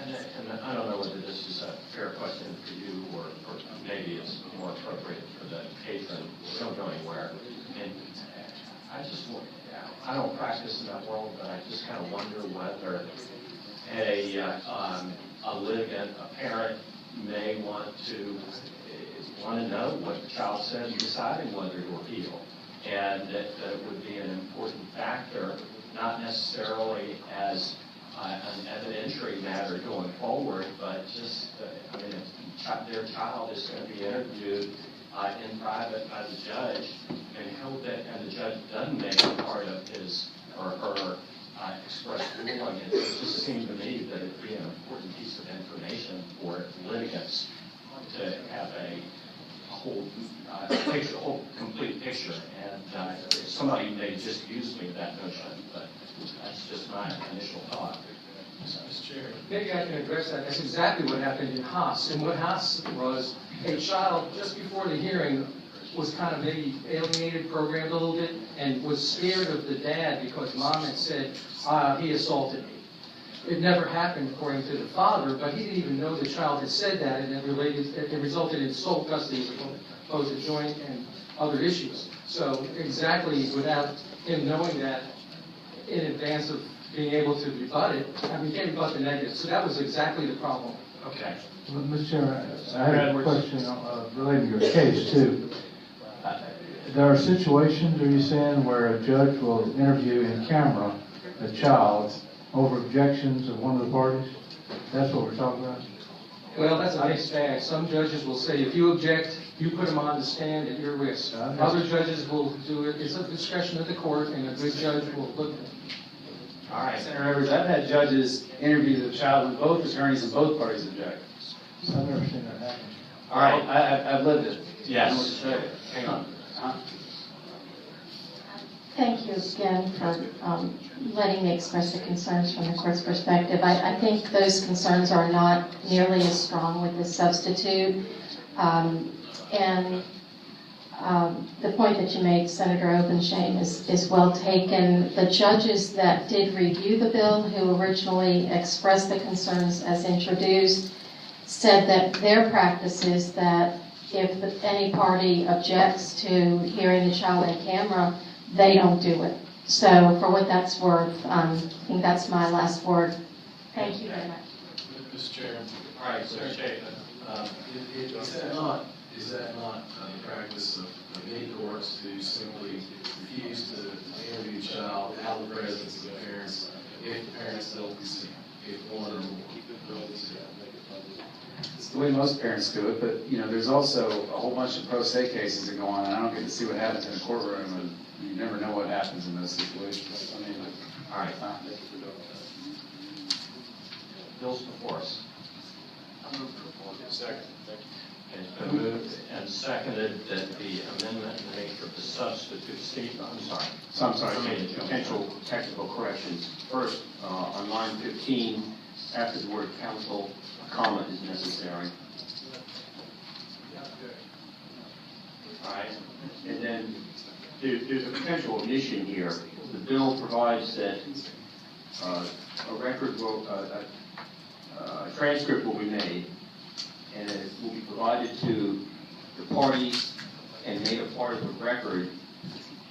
And I don't know whether this is a fair question for you or maybe it's more appropriate for the patron. We don't go anywhere. And I don't practice in that world, but I just kind of wonder whether a litigant, a parent, may want to know what the child said in deciding whether to appeal. And that it would be an important factor, not necessarily as an evidentiary matter going forward, but just, if their child is going to be interviewed in private by the judge, and the judge doesn't make it part of his or her express ruling, it just seemed to me that it would be an important piece of information for litigants to have a whole picture, whole complete picture. And somebody may just use me that notion, but that's just my initial thought. Mr. Chair. Maybe I can address that. That's exactly what happened in Haas. And what Haas was, a child just before the hearing was kind of maybe alienated, programmed a little bit, and was scared of the dad because mom had said, he assaulted me. It never happened according to the father, but he didn't even know the child had said that, and it resulted in sole custody as opposed to joint and other issues. So exactly without him knowing that in advance of being able to rebut it, he can't rebut the negative. So that was exactly the problem. Okay. Well, Mr. Chairman, I have a question relating to your case, too. There are situations, are you saying, where a judge will interview in camera a child over objections of one of the parties? That's what we're talking about? Well, that's a mixed bag. Some judges will say, if you object, you put them on the stand at your risk. Other judges will do it. It's a discretion of the court, and a good judge will look at it. All right, Senator Evers, I've had judges interview the child with both attorneys and both parties object. I've never seen that happen. All right, I've lived it. Yes. I know what to say. Hang on. Thank you again for letting me express the concerns from the court's perspective. I think those concerns are not nearly as strong with the substitute. The point that you made, Senator Openshain, is well taken. The judges that did review the bill, who originally expressed the concerns as introduced, said that their practice is that if any party objects to hearing the child on camera, they don't do it. So for what that's worth, I think that's my last word. Thank you very much. Mr. Chair. All right, Senator Chapin. Is that not the practice of many courts to simply refuse to interview a child out of the presence of the parents if the parents don't consent, if one or more don't consent? It's the way most parents do it, but there's also a whole bunch of pro se cases that go on, and I don't get to see what happens in a courtroom, and you never know what happens in those situations. All right. Bill's before us. Second. Thank you. It's been moved and seconded that the amendment made for the substitute. Steve, I'm sorry. So I'm sorry, potential technical corrections. First, on line 15, after the word counsel, a comma is necessary. All right. And then there's a potential omission here. The bill provides that a record will, a transcript will be made, and it will be provided to the parties and made a part of the record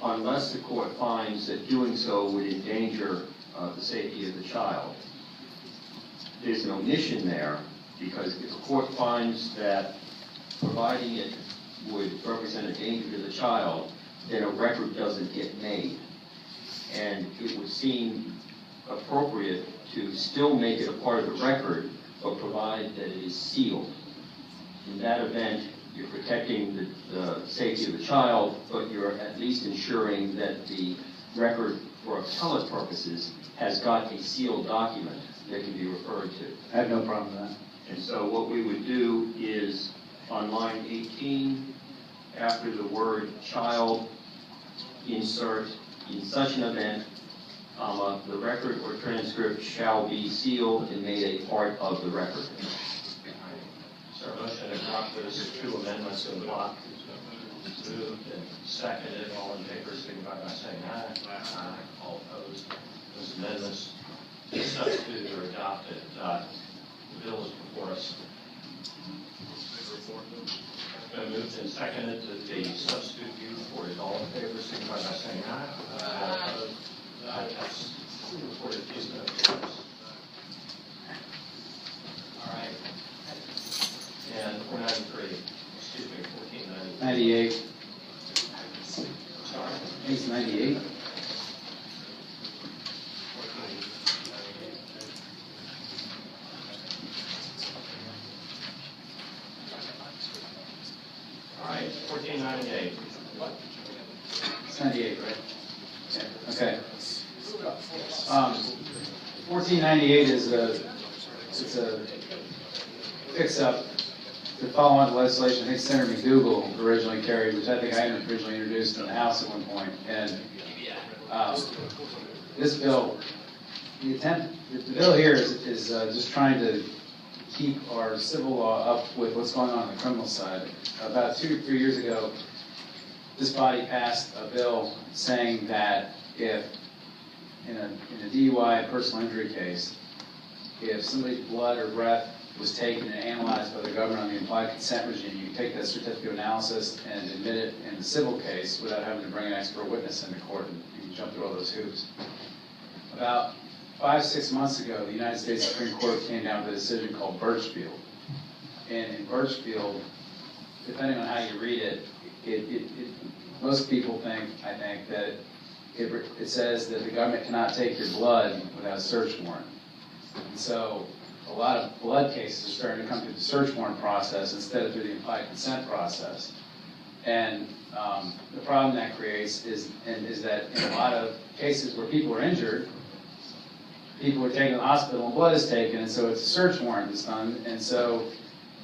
unless the court finds that doing so would endanger the safety of the child. There's an omission there because if the court finds that providing it would represent a danger to the child, then a record doesn't get made. And it would seem appropriate to still make it a part of the record, but provide that it is sealed. In that event, you're protecting the safety of the child, but you're at least ensuring that the record, for appellate purposes, has got a sealed document that can be referred to. I have no problem with that. And so what we would do is, on line 18, after the word child, insert in such an event, The record or transcript shall be sealed and made a part of the record. So a motion to adopt those two amendments in block. Moved and seconded. All in favor, signify by saying aye. Aye. All opposed. Those amendments substituted or adopted. The bill is before us. It's been moved and seconded that the substitute be reported. All in favor, signify by saying aye. All opposed. That's reported. Please note for us. All right. And 493, excuse me, 1498. 98. Sorry. I think it's 98. All right, 1498. It's 98, right? Yeah, okay. 1498 is it's a fix-up to follow on to legislation I think Senator McDougal originally carried, which I think I originally introduced in the House at one point. And this bill, the bill here is just trying to keep our civil law up with what's going on the criminal side. About 2 or 3 years ago, this body passed a bill saying that if in a DUI personal injury case, if somebody's blood or breath was taken and analyzed by the government on the implied consent regime, you can take that certificate of analysis and admit it in the civil case without having to bring an expert witness into court, and you can jump through all those hoops. About 5-6 months ago, the United States Supreme Court came down with a decision called Birchfield. And in Birchfield, depending on how you read it, most people think, I think, that it says that the government cannot take your blood without a search warrant. And so a lot of blood cases are starting to come through the search warrant process instead of through the implied consent process. And the problem that creates is that in a lot of cases where people are injured, people are taken to the hospital and blood is taken, and so it's a search warrant that's done. And so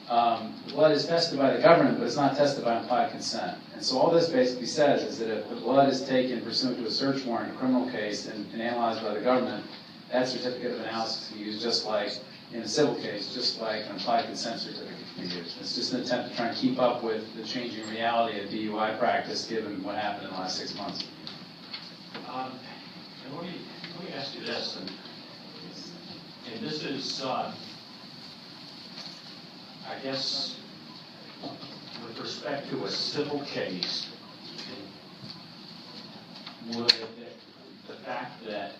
blood is tested by the government, but it's not tested by implied consent. And so all this basically says is that if the blood is taken pursuant to a search warrant in a criminal case and analyzed by the government, that certificate of analysis can be used just like in a civil case, just like an implied consent certificate can be used. It's just an attempt to try and keep up with the changing reality of DUI practice given what happened in the last 6 months. And let me ask you this, and this is, I guess, with respect to a civil case, would the fact that,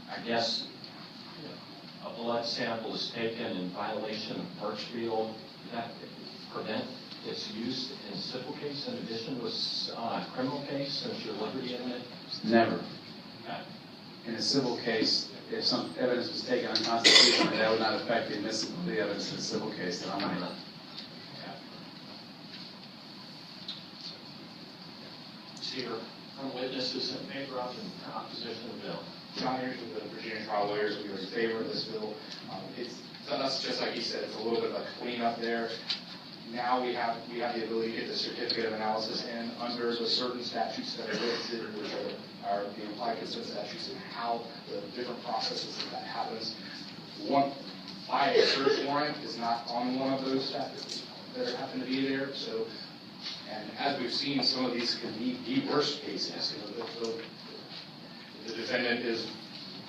I guess, a blood sample is taken in violation of Birchfield, that prevent its use in a civil case in addition to a criminal case, since you're liberty in it? Never. Okay. In a civil case, if some evidence was taken unconstitutionally, that would not affect the admissibility of the evidence in a civil case that I'm in. Here, from witnesses in favor of and opposition to the bill. John Anderson with the Virginia Trial Lawyers. We are in favor of this bill. It's to us, just like he said, it's a little bit of a cleanup there. Now we have the ability to get the certificate of analysis in under the certain statutes that are listed, which are the implied consent statutes, and how the different processes that happens. Buying a search warrant is not on one of those statutes that happen to be there. So, and as we've seen, some of these can be the worst cases. The defendant is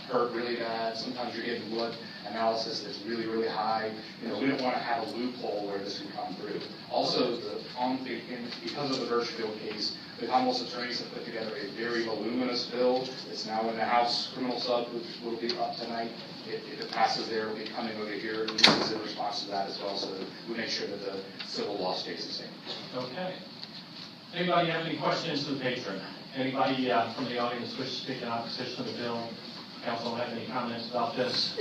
hurt really bad. Sometimes you're getting blood analysis that's really, really high. We don't want to have a loophole where this can come through. Also, because of the Birchfield case, the Commonwealth's attorneys have put together a very voluminous bill. It's now in the House Criminal Sub, which will be up tonight. If it passes there, it'll be coming over here. And this is in response to that as well, so that we make sure that the civil law stays the same. Okay. Anybody have any questions to the patron? Anybody from the audience wish to speak in opposition to the bill? Council have any comments about this?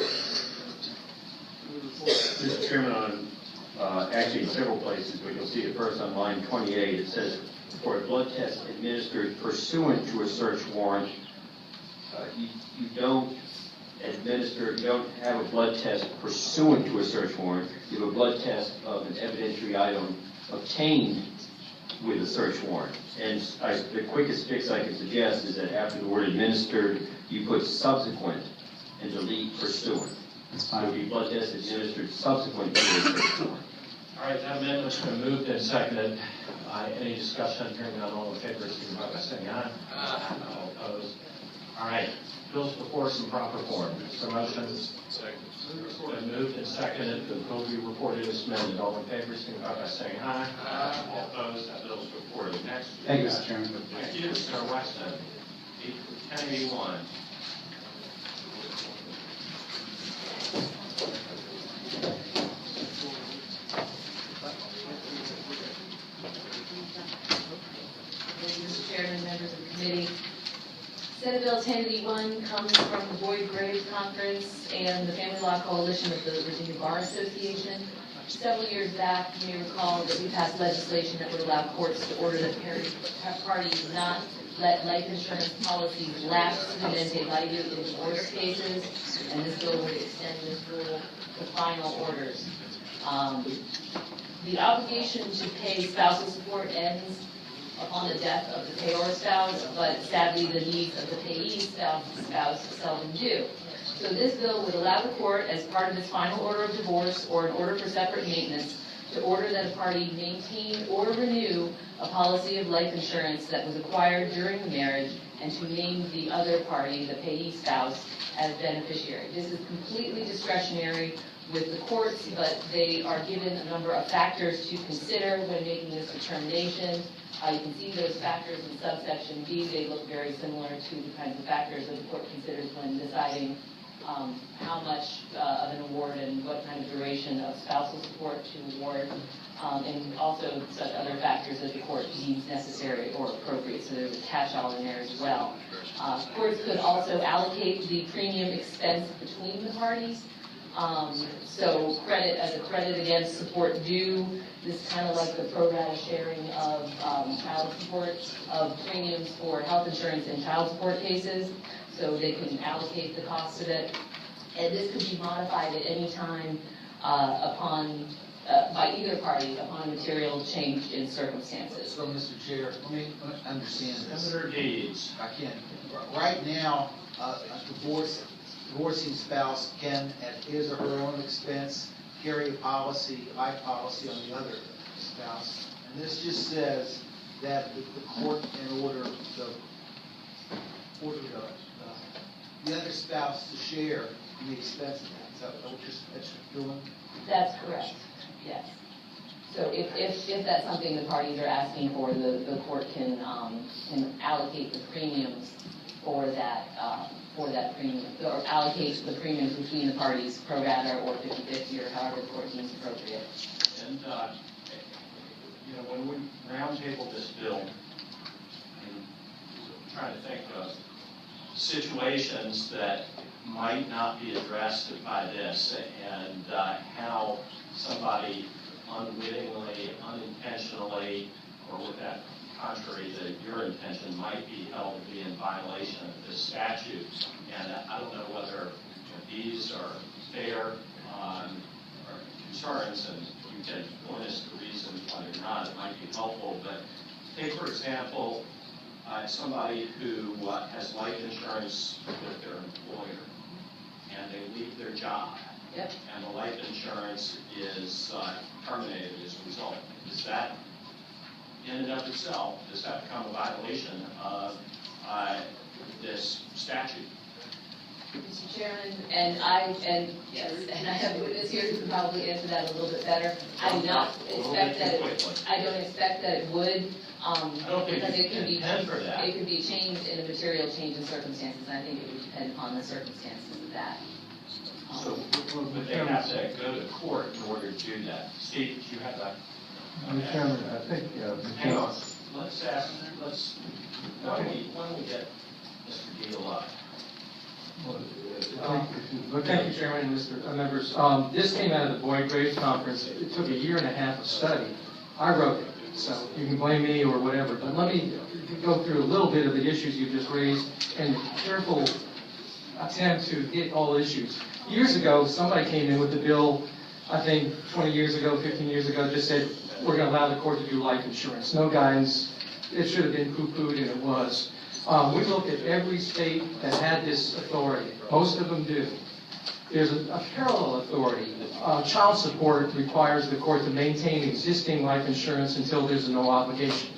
Mr. Chairman, actually in several places, but you'll see it first on line 28, it says, for a blood test administered pursuant to a search warrant, you don't have a blood test pursuant to a search warrant. You have a blood test of an evidentiary item obtained with a search warrant. And the quickest fix I can suggest is that after the word administered, you put subsequent and delete pursuant. So the blood test administered subsequent to the search warrant. All right, that amendment's been moved and seconded. Any discussion? Hearing none, all in favor, signify by saying aye. All opposed? All right, bills before us in proper form. Is there a motion? Second. It's been moved and seconded. The bill be reported as amended. All in favor, signify by saying aye. All opposed? That bill is reported. Next. Thank you, Mr. Chairman. Thank you, Mr. Weston. 1081. Mr. Chairman, members of the committee. Senate Bill 1081 comes from the Boyd Graves Conference and the Family Law Coalition of the Virginia Bar Association. Several years back, you may recall that we passed legislation that would allow courts to order that parties not let life insurance policies lapse in light in divorce cases, and this bill would extend this rule to final orders. The obligation to pay spousal support ends upon the death of the payor spouse, but sadly the needs of the payee spouse seldom do. So this bill would allow the court, as part of its final order of divorce or an order for separate maintenance, to order that a party maintain or renew a policy of life insurance that was acquired during the marriage, and to name the other party, the payee spouse, as beneficiary. This is completely discretionary with the courts, but they are given a number of factors to consider when making this determination. You can see those factors in subsection B. They look very similar to the kinds of factors that the court considers when deciding how much of an award and what kind of duration of spousal support to award, and also such other factors that the court deems necessary or appropriate. So there's a catch-all in there as well. Courts could also allocate the premium expense between the parties. So credit as a credit against support due. This is kind of like the pro rata sharing of child support, of premiums for health insurance in child support cases. So they can allocate the cost of it. And this could be modified at any time by either party upon material change in circumstances. So, Mr. Chair, let me understand this. Senator Deeds. I can. Right now, a divorcing spouse can, at his or her own expense, carry a policy, life policy on the other spouse. And this just says that the court can order the other spouse to share in the expense of that. Is that what you're doing? That's correct, yes. So if that's something the parties are asking for, the court can allocate the premiums for that premium, or allocate the premiums between the parties pro rata or 50-50 or however the court deems appropriate. And, when we roundtable this bill, I'm trying to think of situations that might not be addressed by this, and how somebody unwittingly, unintentionally, or with that contrary to your intention, might be held to be in violation of this statute. And I don't know whether these are fair concerns, and you can point us to reasons why they're not. It might be helpful, but take, for example, somebody who has life insurance with their employer, and they leave their job, and the life insurance is terminated as a result. Is that, in and of itself, does that become a violation of this statute? Mr. Chairman, and I have a witness here who can probably answer that a little bit better. I do not expect that. I don't expect that it would. Because it can be changed in a material change in circumstances, and I think it would depend upon the circumstances of that. But they have to go to court in order to do that. Steve, do you have that? Mr. Chairman, I think... Hang on. Why don't we get Mr. Deal up? Thank you, Chairman and Mr. members. This came out of the Boyd Graves Conference. It took a year and a half of study. I wrote it, so you can blame me or whatever. But let me go through a little bit of the issues you just raised and careful attempt to hit all issues. Years ago, somebody came in with a bill, I think 20 years ago, 15 years ago, just said, we're going to allow the court to do life insurance. No guidance. It should have been poo-pooed, and it was. We looked at every state that had this authority. Most of them do. There's a parallel authority. Child support requires the court to maintain existing life insurance until there's no obligation.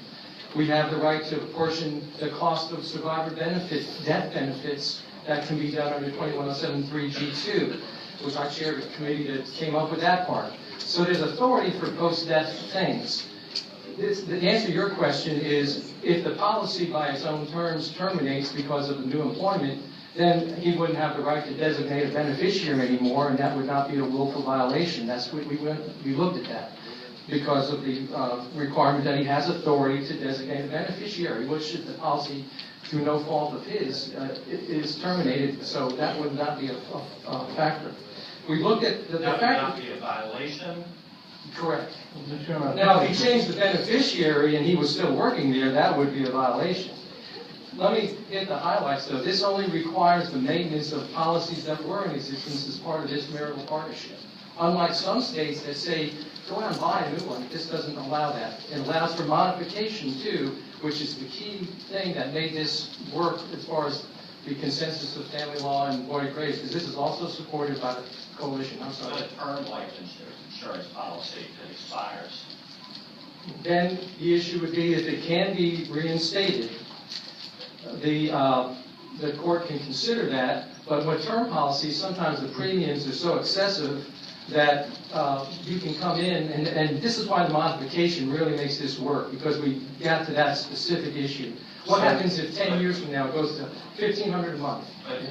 We have the right to apportion the cost of survivor benefits, death benefits, that can be done under 21073G2, which I chaired a committee that came up with that part. So there's authority for post-death things. The answer to your question is, if the policy by its own terms terminates because of the new employment, then he wouldn't have the right to designate a beneficiary anymore, and that would not be a willful violation. That's what we looked at that, because of the requirement that he has authority to designate a beneficiary, which if the policy, through no fault of his, is terminated, so that would not be a factor. We looked at the That fact. would not be a violation? Correct. Now, if he changed the beneficiary and he was still working there, that would be a violation. Let me hit the highlights, though. This only requires the maintenance of policies that were in existence as part of this marital partnership. Unlike some states that say, go out and buy a new one, this doesn't allow that. It allows for modification, too, which is the key thing that made this work as far as the consensus of family law and Boyd Grace, because this is also supported by the coalition. I'm sorry. The term life insurance policy that expires. Then the issue would be if it can be reinstated, the court can consider that, but with term policies, sometimes the premiums are so excessive that you can come in, and this is why the modification really makes this work, because we got to that specific issue. What happens if 10 years from now it goes to $1,500 a month? But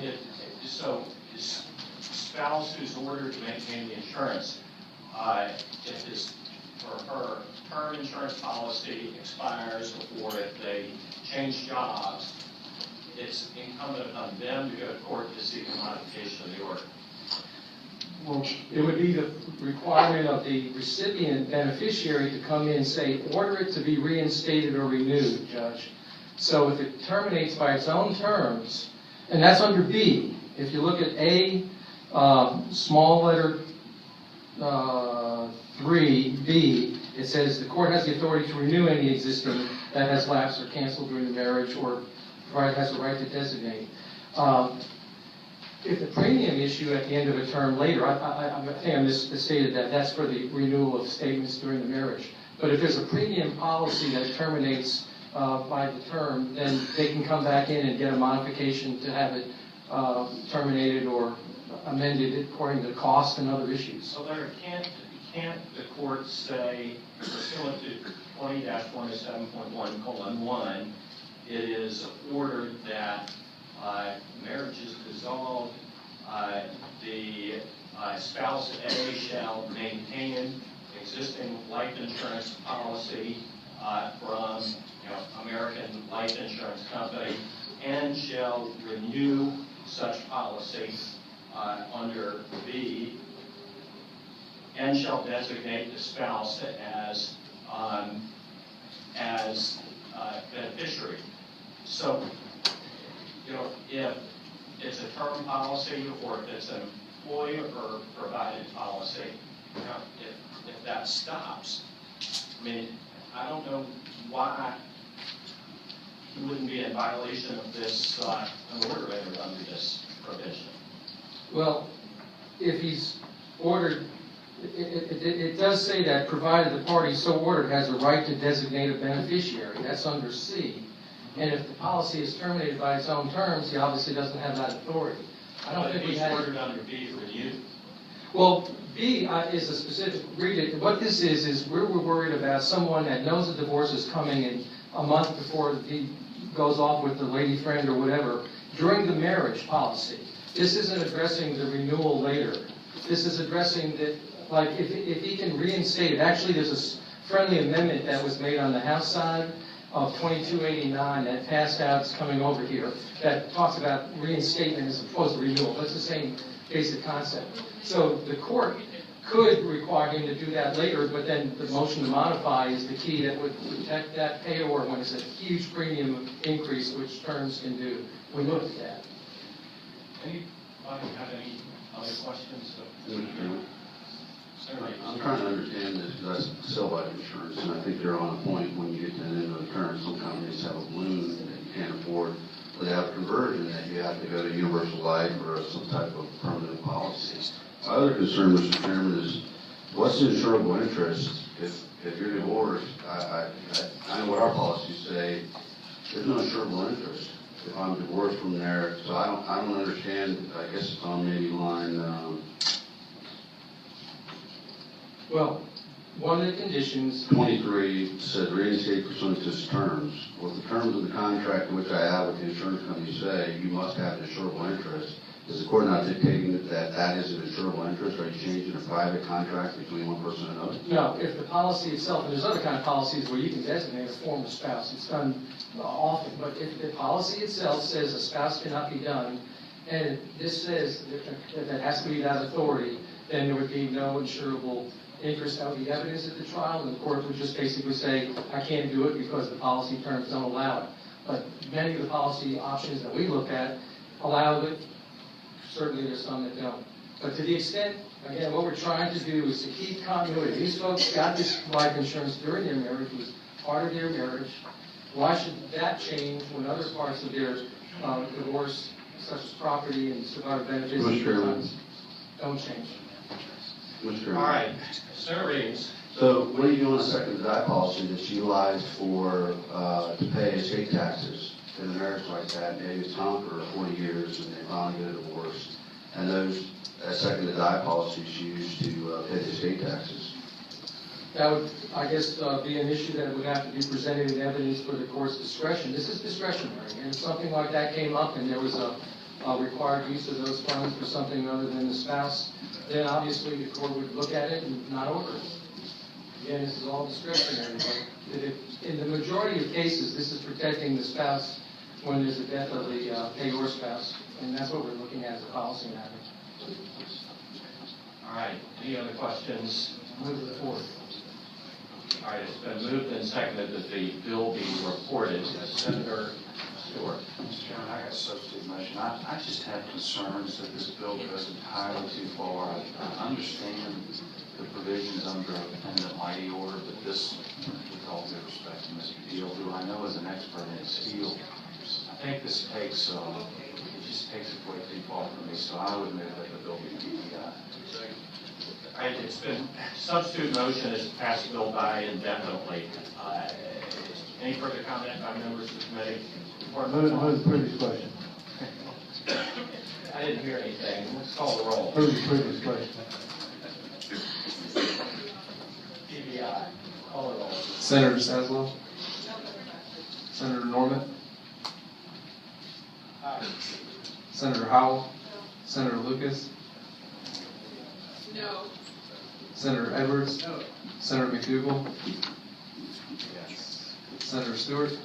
so his spouse who's ordered to maintain the insurance, if his or her term insurance policy expires, or if they change jobs, it's incumbent upon them to go to court to seek a modification of the order. Well, it would be the requirement of the recipient beneficiary to come in and say, order it to be reinstated or renewed, Judge. So if it terminates by its own terms, and that's under B. If you look at A, small letter 3B, it says the court has the authority to renew any existing that has lapsed or canceled during the marriage, or has the right to designate. If the premium issue at the end of a term later, I think I misstated that, that's for the renewal of statements during the marriage. But if there's a premium policy that terminates by the term, then they can come back in and get a modification to have it terminated or amended according to cost and other issues. So there can't the court say, pursuant to 20-107.1:1, it is ordered that marriage is dissolved, the spouse A shall maintain existing life insurance policy from American Life Insurance Company, and shall renew such policy under B, and shall designate the spouse as beneficiary. So, if it's a term policy or if it's an employer or provided policy, if that stops, I mean, I don't know why he wouldn't be in violation of this order under this provision. Well, if he's ordered, it does say that provided the party so ordered has a right to designate a beneficiary. That's under C. And if the policy is terminated by its own terms, he obviously doesn't have that authority. I don't think we have. Ordered under B to renew. Well, B is a specific. Read it. What this is we're worried about someone that knows the divorce is coming in a month before he goes off with the lady friend or whatever during the marriage policy. This isn't addressing the renewal later. This is addressing that, like, if he can reinstate it. Actually, there's a friendly amendment that was made on the House side of 2289 that passed out, it's coming over here, that talks about reinstatement as opposed to renewal. That's the same basic concept. So the court could require him to do that later, but then the motion to modify is the key that would protect that payor when it's a huge premium increase, which terms can do. We looked at that. Anybody have any other questions? Certainly. I'm trying to understand this because I sell life insurance, and I think you're on a point when you get to the end of the term. Some companies have a balloon that you can't afford, but they have a conversion that you have to go to universal life or some type of permanent policy. My other concern, Mr. Chairman, is what's the insurable interest if you're divorced? I know what our policies say. There's no insurable interest if I'm divorced from there. So I don't understand. I guess it's on maybe line. Well, one of the conditions. 23 said reinstate pursuant to its terms. Well, the terms of the contract which I have with the insurance company say you must have an insurable interest. Is the court not dictating that is an insurable interest? Are you changing a private contract between one person and another? No, if the policy itself, and there's other kind of policies where you can designate a former spouse. It's done often, but if the policy itself says a spouse cannot be done, and this says that has to be that authority, then there would be no insurable interest. That would be evidence at the trial, and the court would just basically say, I can't do it because the policy terms don't allow it. But many of the policy options that we look at allow it. Certainly there's some that don't. But to the extent, again, what we're trying to do is to keep continuity. These folks got this life insurance during their marriage. It was part of their marriage. Why should that change when other parts of their divorce, such as property and survivor benefits, don't change? Mr. All right, Senator Reeves. So what do you do on a second to die policy that's utilized for to pay estate taxes in the marriage like that? Maybe it's hung for 40 years and they finally get a divorce, and that second to die policy is used to pay the estate taxes. That would, I guess, be an issue that would have to be presented in evidence for the court's discretion. This is discretionary, and if something like that came up and there was a required use of those funds for something other than the spouse, then obviously the court would look at it and not order it. Again, this is all discretionary, but in the majority of cases, this is protecting the spouse when there's a death of the payor spouse, and that's what we're looking at as a policy matter. All right, any other questions? Move to the fourth. All right, it's been moved and seconded that the bill be reported. Senator Stewart. Mr. Chairman, I got a substitute motion. I just have concerns that this bill goes entirely too far. I understand the provisions under a dependent mighty order, but this, with all due respect to Mr. Deal, who I know is an expert in his field, I think this takes, it just takes it way too far for me, so I would move that the bill be PPI. All right, it's been, substitute motion is to pass the bill by indefinitely. Any further comment by members of the committee? Move the previous question. I didn't hear anything. Let's call the roll. Move the previous question. PBI. Call the roll. Senator Saslow? Senator Norman? Senator Howell? Senator Lucas? No. Senator Edwards? No. Senator McDougal? Yes. Senator Stewart?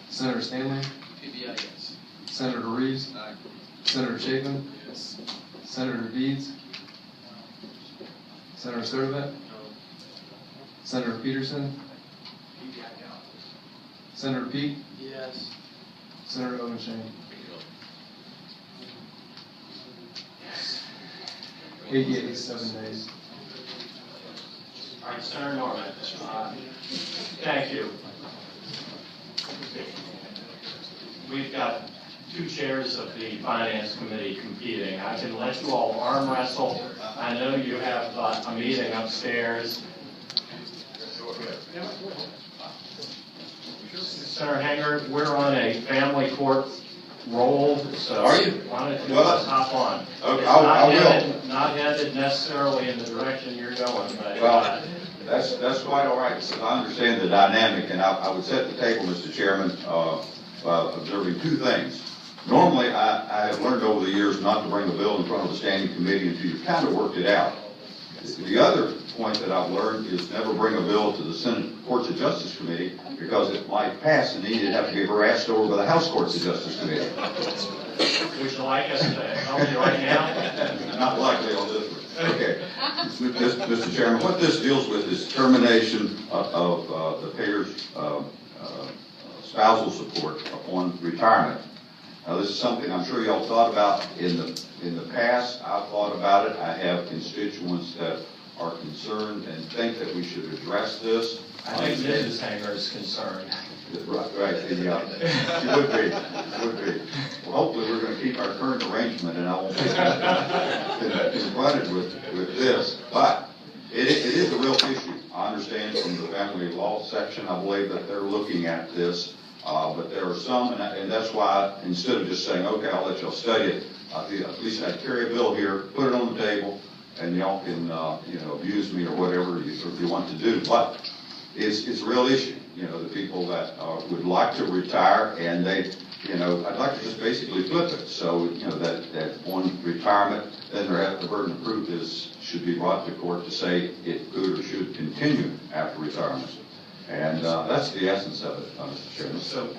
Senator Stanley? PBI, yes. Senator Reeves? Aye. Senator Chapin? Yes. Senator Deeds? Senator Sturtevant? No. Senator Peterson? PBI, no. Senator Peake? Yes. Senator Owenshane? 8 yeas, 7 days. All right, Senator Norman. Thank you. We've got two chairs of the Finance Committee competing. I can let you all arm wrestle. I know you have a meeting upstairs. Senator Hanger, we're on a family court roll, so are you? Why don't you Well, just hop on? Okay, It's I will. Not headed necessarily in the direction you're going, but. Well, that's quite all right, because I understand the dynamic, and I would set the table, Mr. Chairman, by observing two things. Normally, I have learned over the years not to bring a bill in front of the standing committee until you've kind of worked it out. The other point that I've learned is never bring a bill to the Senate Courts of Justice Committee, because it might pass and then you'd have to be harassed over by the House Courts of Justice Committee. Would you like us to help you right now? Not likely on this one. Okay. Mr. Chairman, what this deals with is termination of the payer's spousal support upon retirement. Now, this is something I'm sure y'all thought about in the past. I've thought about it. I have constituents that are concerned and think that we should address this. I think Mrs. Hanger is concerned. Right, yeah, she would be. Well, hopefully, we're going to keep our current arrangement, and I won't be confronted with this. But it is a real issue. I understand from the family law section, I believe that they're looking at this. But there are some, and that's why instead of just saying, okay, I'll let y'all study it, at least I'd carry a bill here, put it on the table, and y'all can, abuse me or whatever you want to do. But it's a real issue. The people that would like to retire, and they, I'd like to just basically flip it. So, that on retirement, then the burden of proof should be brought to court to say it could or should continue after retirement. And that's the essence of it, Mr. Chairman. So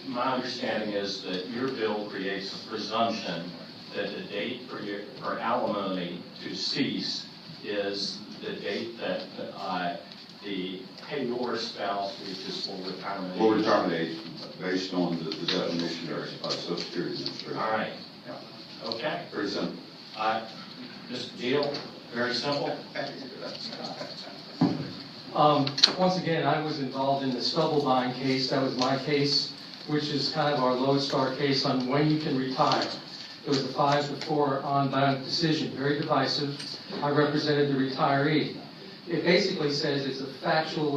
my understanding is that your bill creates a presumption that the date for alimony to cease is the date that the payor spouse reaches full retirement age. Full retirement age, based on the definition of Social Security Administration. All right. Yeah. Okay. Very simple. Mr. Deal, very simple. Once again, I was involved in the Stubblebine case. That was my case, which is kind of our lodestar case on when you can retire. It was a 5-4 on-bound decision, very divisive. I represented the retiree. It basically says it's a factual